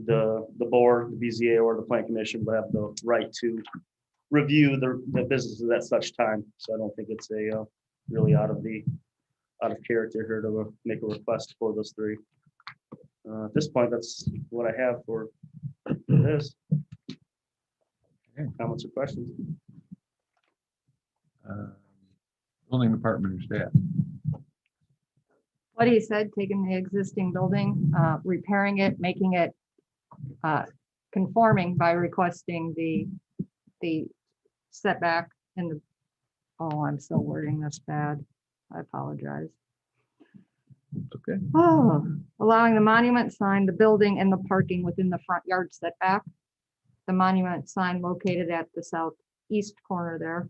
the board, the BZA or the plan commission will have the right to review the businesses at such time. So I don't think it's really out of character here to make a request for those three. At this point, that's what I have for this. Comments or questions? Building department or staff. What he said, taking the existing building, repairing it, making it conforming by requesting the setback and oh, I'm still wording this bad. I apologize. Okay. Oh, allowing the monument sign, the building and the parking within the front yard setback. The monument sign located at the southeast corner there.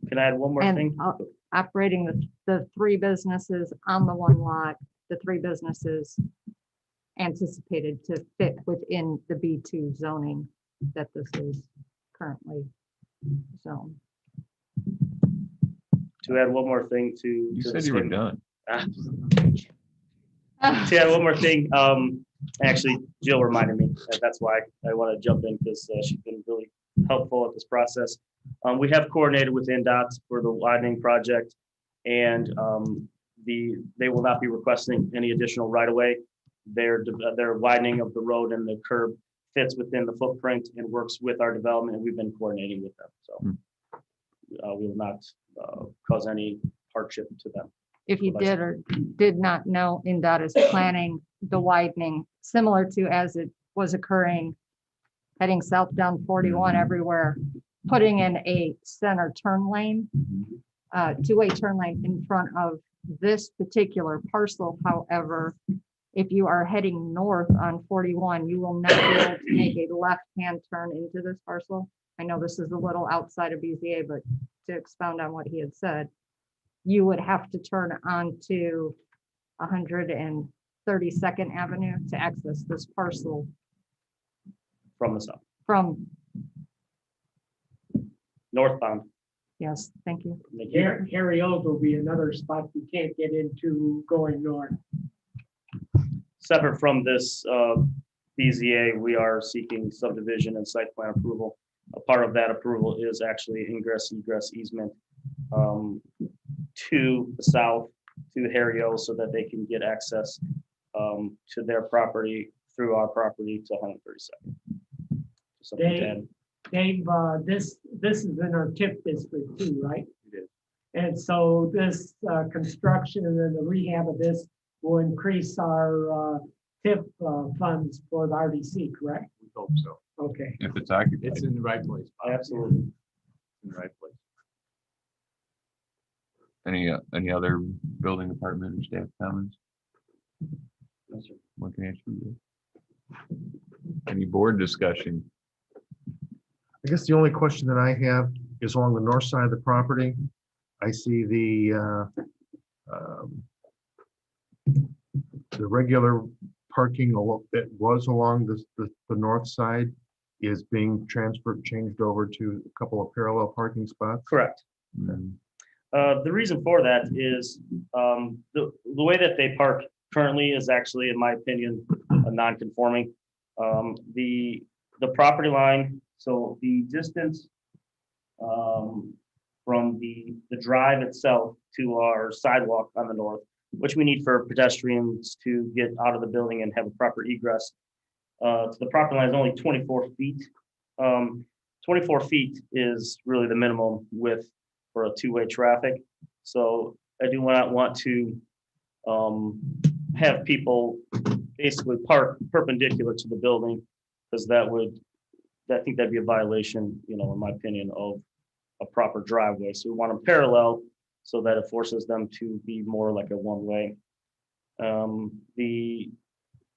Can I add one more thing? And operating the three businesses on the one lot, the three businesses anticipated to fit within the B2 zoning that this is currently zoned. To add one more thing to. You to said the you were statement. done. To add one more thing, actually Jill reminded me, that's why I want to jump in because she's been really helpful at this process. We have coordinated with NDOT for the widening project and they will not be requesting any additional right-of-way. Their widening of the road and the curb fits within the footprint and works with our development and we've been coordinating with them. So we will not cause any hardship to them. If you did or did not know, NDOT is planning the widening similar to as it was occurring heading south down 41 everywhere, putting in a center turn lane, two-way turn lane in front of this particular parcel. However, if you are heading north on 41, you will not be able to make a left-hand turn into this parcel. I know this is a little outside of BZA, but to expound on what he had said, you would have to turn onto 132nd Avenue to access this parcel From the south, from, northbound. yes, thank you. Harry Old will be another spot you can't get into going north. Separate from this BZA, we are seeking subdivision and site plan approval. A part of that approval is actually ingress egress easement to the south, to Harry O, so that they can get access to their property through our property to 132nd. Something to add. Dave, this is in our TIP district too, right? It is. And so this construction and then the rehab of this will increase our TIP funds for the RDC, correct? We hope so. Okay. If it's occupied. It's in the right place. Absolutely. In the right place. Any other building department or staff comments? No, sir. What can I answer you? Any board discussion? I guess the only question that I have is along the north side of the property. I see the regular parking that was along the north side is being changed over to a couple of parallel parking spots. Correct. Mm, The reason for that is the way that they park currently is actually, in my opinion, a non-conforming. The property line, so the distance from the drive itself to our sidewalk on the north, which we need for pedestrians to get out of the building and have a proper egress. To the property line is only 24 feet. 24 feet is really the minimum width for a two-way traffic. So I do not want to have people basically park perpendicular to the building because I think that'd be a violation, in my opinion, of a proper driveway. So we want them parallel so that it forces them to be more like a one-way.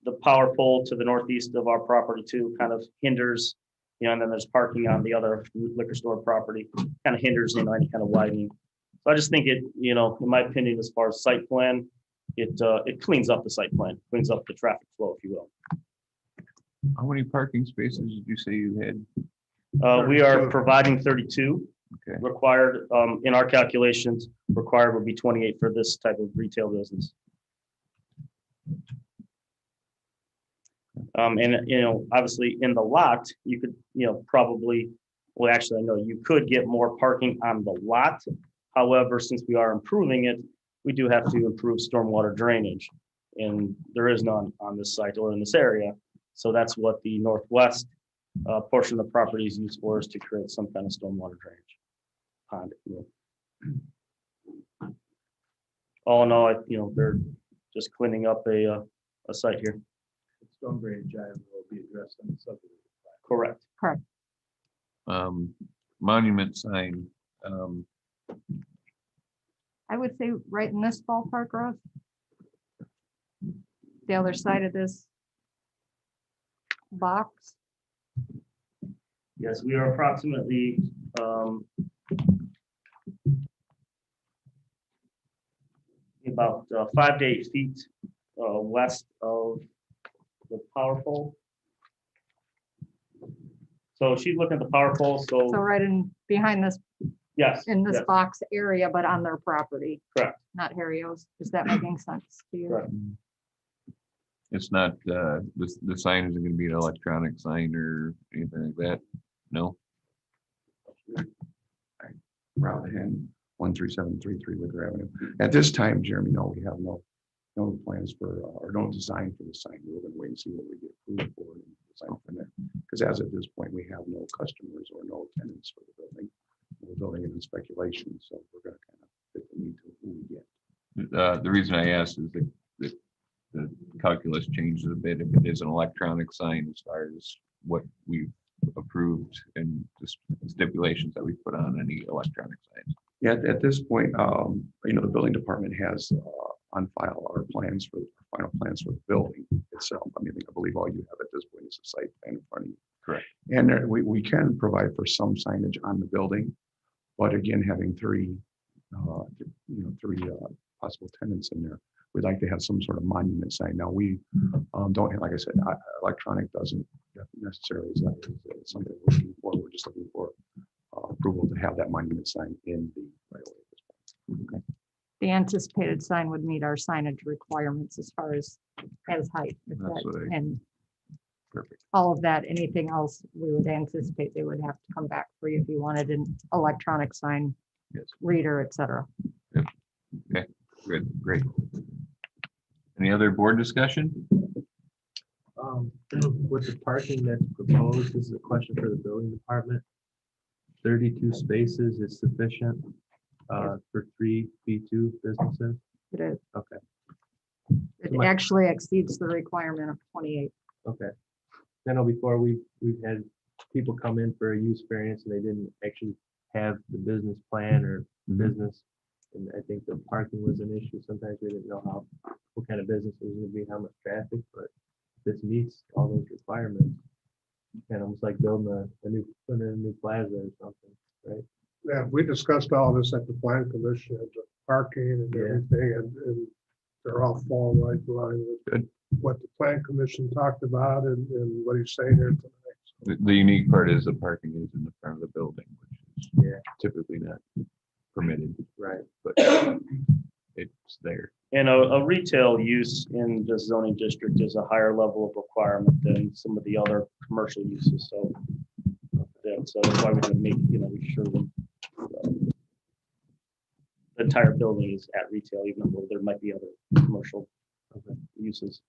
the power pole to the northeast of our property too kind of hinders, and then there's parking on the other liquor store property, kind of hinders, any kind of widening. So I just think it, in my opinion, as far as site plan, it cleans up the site plan, cleans up the traffic flow, if you will. How many parking spaces did you say you had? We are 32. providing 32 Okay. required, in our calculations, required would be 28 for this type of retail business. And, obviously in the lot, you could, probably, well, actually, I know you could get more parking on the lot. However, since we are improving it, we do have to improve stormwater drainage. And there is none on this site or in this area. So that's what the northwest portion of the property is used for, is to create some kind of stormwater drainage pond, if you will. All in all, they're just cleaning up a site here. Storm drainage item will be addressed on the subdivision. Correct. Monument sign, I would say right in this ballpark, Rose. The other side of this box. Yes, we are approximately about 5 to 8 feet west of the power pole. So she's looking at the power pole, So so right in behind this, yes. in this yes, box area, but on their property. Correct. Not Harry-O's. Is that making sense to you? Correct. it's not, the sign isn't gonna be an electronic sign or anything like that, no? Route 10, 13733 Wicker Avenue. At this time, Jeremy, no, we have no plans for, or no design for the sign. We're gonna wait and see what we get approved for and design from there. Because as of this point, we have no customers or no tenants for the building. We're building it in speculation, so we're gonna kind of fit the need to who we get. The reason I asked is that the calculus changes a bit if it is an electronic sign as far as what we've approved and the stipulations that we put on any electronic signs. Yeah, at this point, the building department has on file our plans for final plans for the building itself. I believe all you have at this point is a site plan in front of you. Correct. And we can provide for some signage on the building, but again, having three possible tenants in there, we'd like to have some sort of monument sign. Now we don't have, like I said, electronic doesn't necessarily is something we're looking for. We're just looking for approval to have that monument sign in the right of way at this point. Okay. The anticipated sign would meet our signage requirements as far as height. if That's that- what I- And Perfect. all of that, anything else we would anticipate, they would have to come back for you if you wanted an electronic sign, Yes. reader, et cetera. Good, great. Any other board discussion? With the parking that's proposed, this is a question for the building department. 32 spaces is sufficient for 3 B2 businesses? It is. Okay, It actually exceeds the requirement of 28. okay. I know before we've had people come in for a use variance and they didn't actually have the business plan or business. And I think the parking was an issue. Sometimes we didn't know what kind of business it was gonna be, how much traffic, but this meets all those requirements. Kind of almost like building putting in a new plaza or something, right? Yeah, we discussed all this at the plan commission, the parking and Yeah. everything, and they're all fall right in line with Good. what the plan commission talked about and what he's saying here tonight. The unique part is the parking is in the front of the building, which is Yeah. typically not permitted, Right. but it's there. And a retail use in the zoning district is a higher level of requirement than some of the other commercial uses, so. So that's why we're gonna make, we sure the entire building is at retail, even though there might be other commercial uses.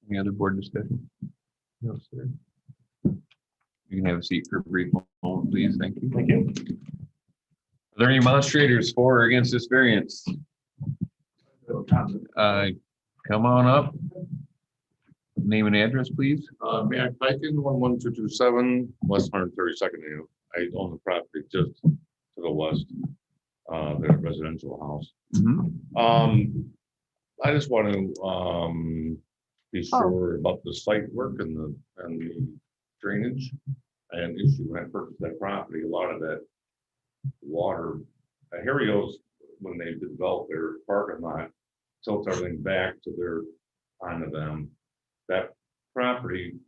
Any other board discussion? No, sir. You can have a seat for a brief moment, please. Thank you. Thank you. Are there any demonstrators for or against this variance? Come on up. Name and address, please. Matt Pikin, 11227 West 132nd Avenue. I own the property just to the west, the residential house. I just want to be Oh. sure about the site work and the drainage. And issue when I purchased that property, a lot of that water, Harrio's, when they develop their parking lot, tilts everything back to onto them. That property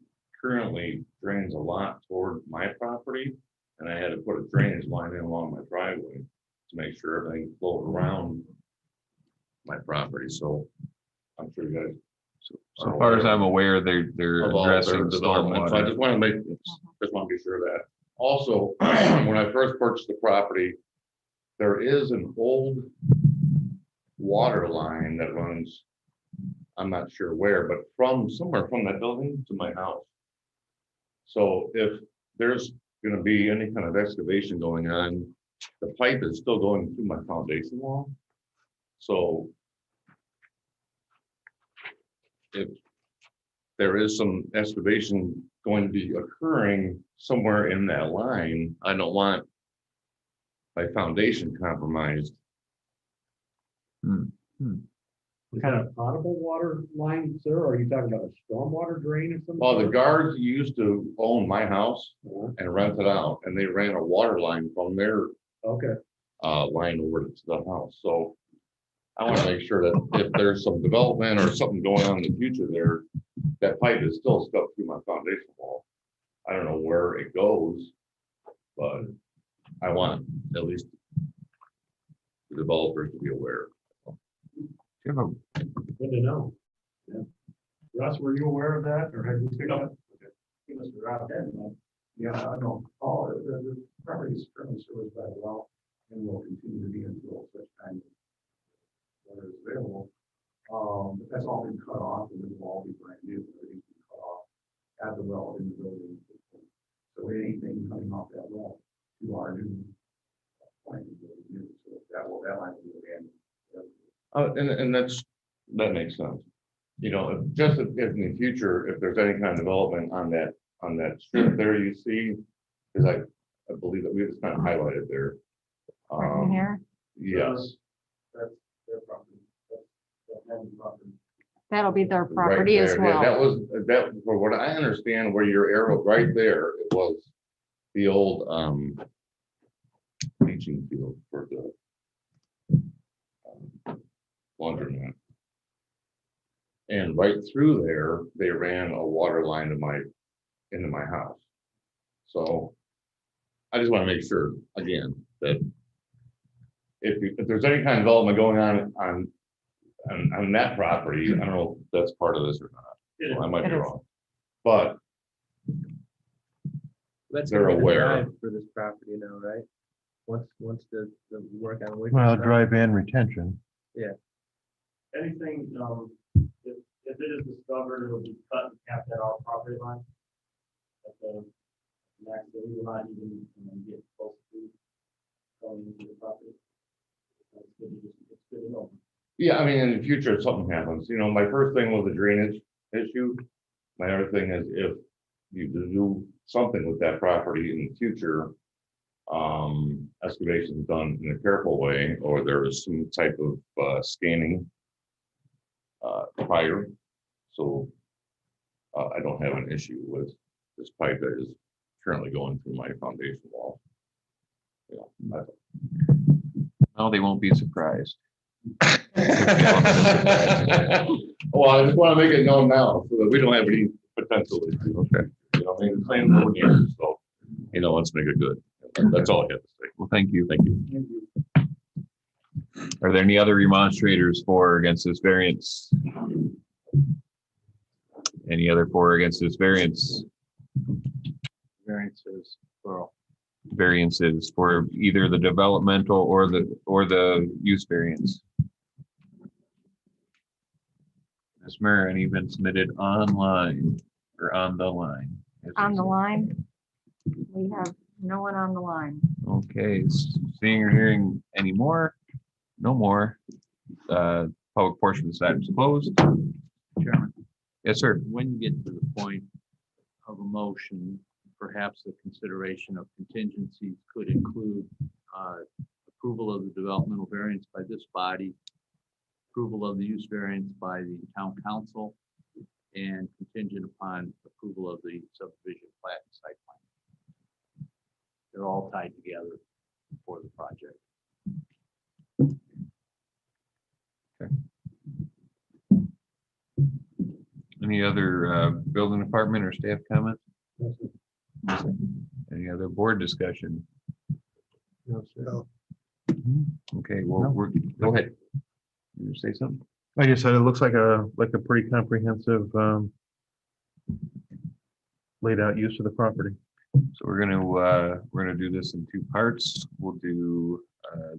currently drains a lot toward my property, and I had to put a drainage line in along my driveway to make sure everything flowed around my property, so I'm sure you guys. So far as I'm aware, they're of all their addressing development, so I stormwater. just want to be sure of that. Also, when I first purchased the property, there is an old water line that runs, I'm not sure where, but from somewhere from that building to my house. So if there's gonna be any kind of excavation going on, the pipe is still going through my foundation wall. So if there is some excavation going to be occurring somewhere in that line, I don't want my foundation compromised. What kind of potable water line, sir? Or are you talking about a stormwater drain or something? Well, the guards used to own my house and rent it out, and they ran a water line from their Okay. line over to the house. So I want to make sure that if there's some development or something going on in the future there, that pipe is still stuck through my foundation wall. I don't know where it goes, but I want at least the developers to be aware. Good to know. Yeah. Russ, were you aware of that or had you picked up? He must have dropped in. Yeah, I know. Oh, the property is currently serviced by well and will continue to be until such time as water is available. But that's all been cut off and it will all be brand new. Everything's been cut off at the well in the building. So anything coming off that well to our new plant is new. So that line will be abandoned. And that makes sense. You know, if in the future, if there's any kind of development on that strip there you see, because I believe that we just kind of highlighted there. Right in here. Yes. That's their property. That's the property. That'll be their right property as there. Yeah, well. that for what I understand, where your arrow right there, it was the old leaching field for the laundromat. And right through there, they ran a water line into my house. So I just want to make sure, again, that if there's any kind of development going on that property, I don't know if that's part of this or not. So I might be wrong. But That's they're gonna be the aware. drive for this property now, right? Once the work on. Wicked Well, starts. drive and retention. Anything, if it is discovered, it'll be cut and capped at our property line. At the max, that we will not even get close to going into the property. It's good to know. yeah, I mean, in the future, if something happens, my first thing was the drainage issue. My other thing is if you do something with that property in the future, excavation done in a careful way, or there is some type of scanning prior. So I don't have an issue with this pipe that is currently going through my foundation wall. No, they won't be surprised. Well, I just want to make it known now so that we don't have any potential issues. Okay. I mean, the same over here, so, let's make it good. That's all I have to say. Well, thank you. Thank you. Are there any other remonstrators for or against this variance? Any other for or against this variance? Variances, plural. Variances for either the developmental or the use variance? Ms. Murray, any been submitted online or on the line? On the line. We have no one on the line. Okay, seeing or hearing any more? No more. Public portion of this item is closed. Chairman, Yes, sir. when you get to the point of a motion, perhaps the consideration of contingencies could include approval of the developmental variance by this body approval of the use variance by the town council and contingent upon approval of the subdivision plat and site plan. They're all tied together for the project. Any other building department or staff comments? Any other board discussion? No. Okay, well, go ahead. You say something? Like I said, it looks like a pretty comprehensive laid out use of the property. So we're gonna do this in two parts. We'll do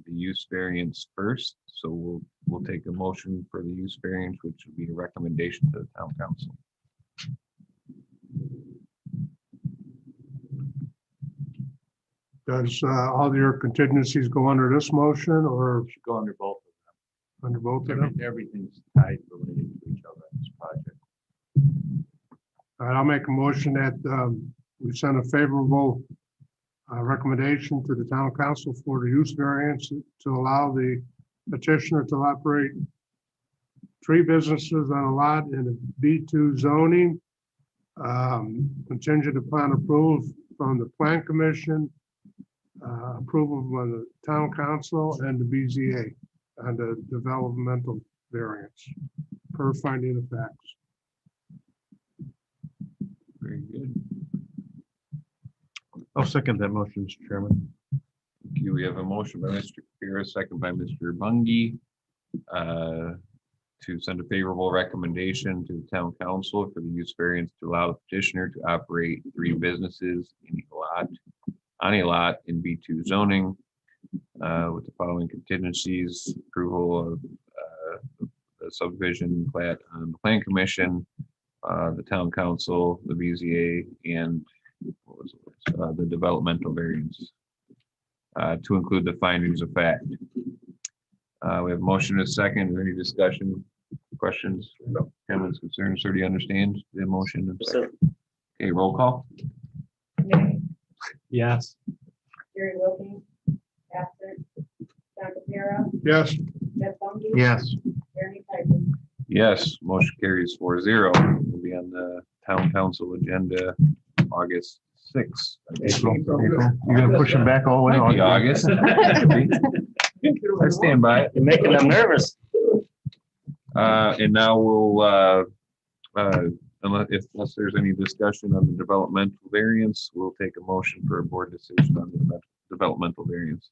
the use variance first. So we'll take a motion for the use variance, which would be a recommendation to the town council. Does all your contingencies go under this motion or Should go under both under both of of them. them? Everything's tied related to each other in this project. All right, I'll make a motion that we send a favorable recommendation to the town council for the use variance to allow the petitioner to operate 3 businesses on a lot in a B2 zoning, contingent upon approval from the plan commission, approval from the town council and the BZA on the developmental variance per finding of facts. Very good. I'll second that motion, Mr. Chairman. Thank you. We have a motion by Mr. Kapira, second by Mr. Bungie, to send a favorable recommendation to the town council for the use variance to allow the petitioner to operate 3 businesses on a lot in B2 zoning, with the following contingencies: approval of the subdivision plat on the plan commission, the town council, the BZA, and the developmental variance, to include the findings of fact. We have a motion and a second. Is there any discussion, questions, comments, concerns? Or do you understand the motion? and second? Okay, roll call. Nick, Yes. Jerry Wilkie, absent. John Capero, Yes. Jeff Bungie. Yes. Jeremy Piper. Yes, motion carries 4-0. Will be on the town council agenda August 6th. April. You're gonna push them back all the way. Might be August. I stand by it. You're making them nervous. And now we'll, unless there's any discussion on the developmental variance, we'll take a motion for a board decision on the developmental variance.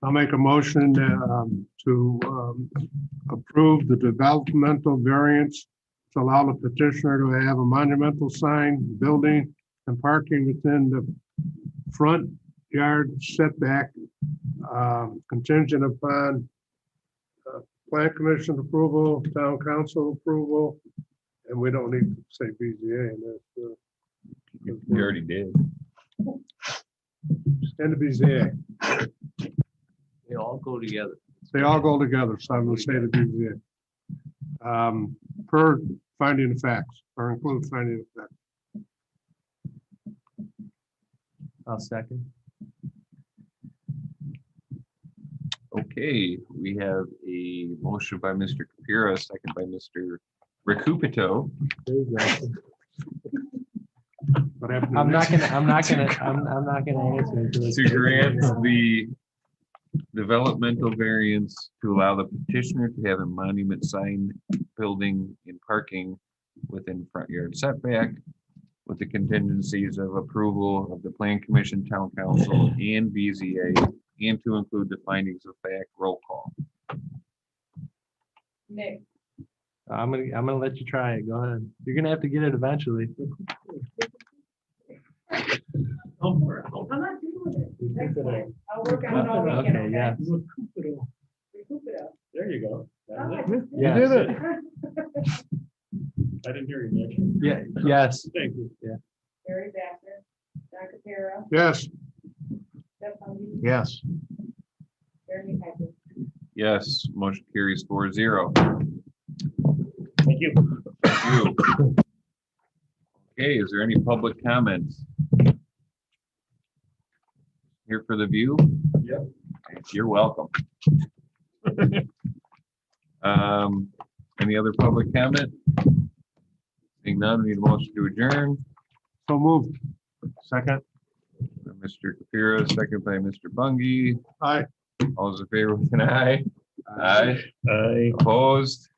I'll make a motion to approve the developmental variance to allow the petitioner to have a monumental sign, building, and parking within the front yard setback, contingent upon plan commission approval, town council approval, and we don't need to say BZA in this. You already did. And the BZA. They all go together. They all go together, so I'm gonna say the BZA. Per finding of facts, or include finding of facts. I'll second. Okay, we have a motion by Mr. Kapira, second by Mr. Recupito. What happened I'm not next? gonna answer to this. To grant the developmental variance to allow the petitioner to have a monument sign, building, and parking within front yard setback, with the contingencies of approval of the plan commission, town council, and BZA, and to include the findings of fact. Roll call. Nick, I'm gonna let you try it. Go ahead. You're gonna have to get it eventually. I'm not doing it. Next time. I'll work on it all weekend. Okay, yeah. Recoup it up. There you go. Oh, I That just Yeah. You did it. I didn't hear you, Nick. Yeah, yes. Thank you. Yeah. Jerry Baxter, John Capero, Yes, Jeff Bungie, Yes. Jeremy Piper. Yes, motion carries 4-0. Thank you. Thank you. Okay, is there any public comments? Here for the view? Yep. You're welcome. Any other public comment? Seeing none, we need a motion to adjourn. So moved. Second, By Mr. Capura, second by Mr. Bungie. Aye. All those in favor with an aye? Aye. Aye. Opposed?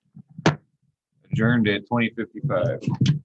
Adjourned at 20:55.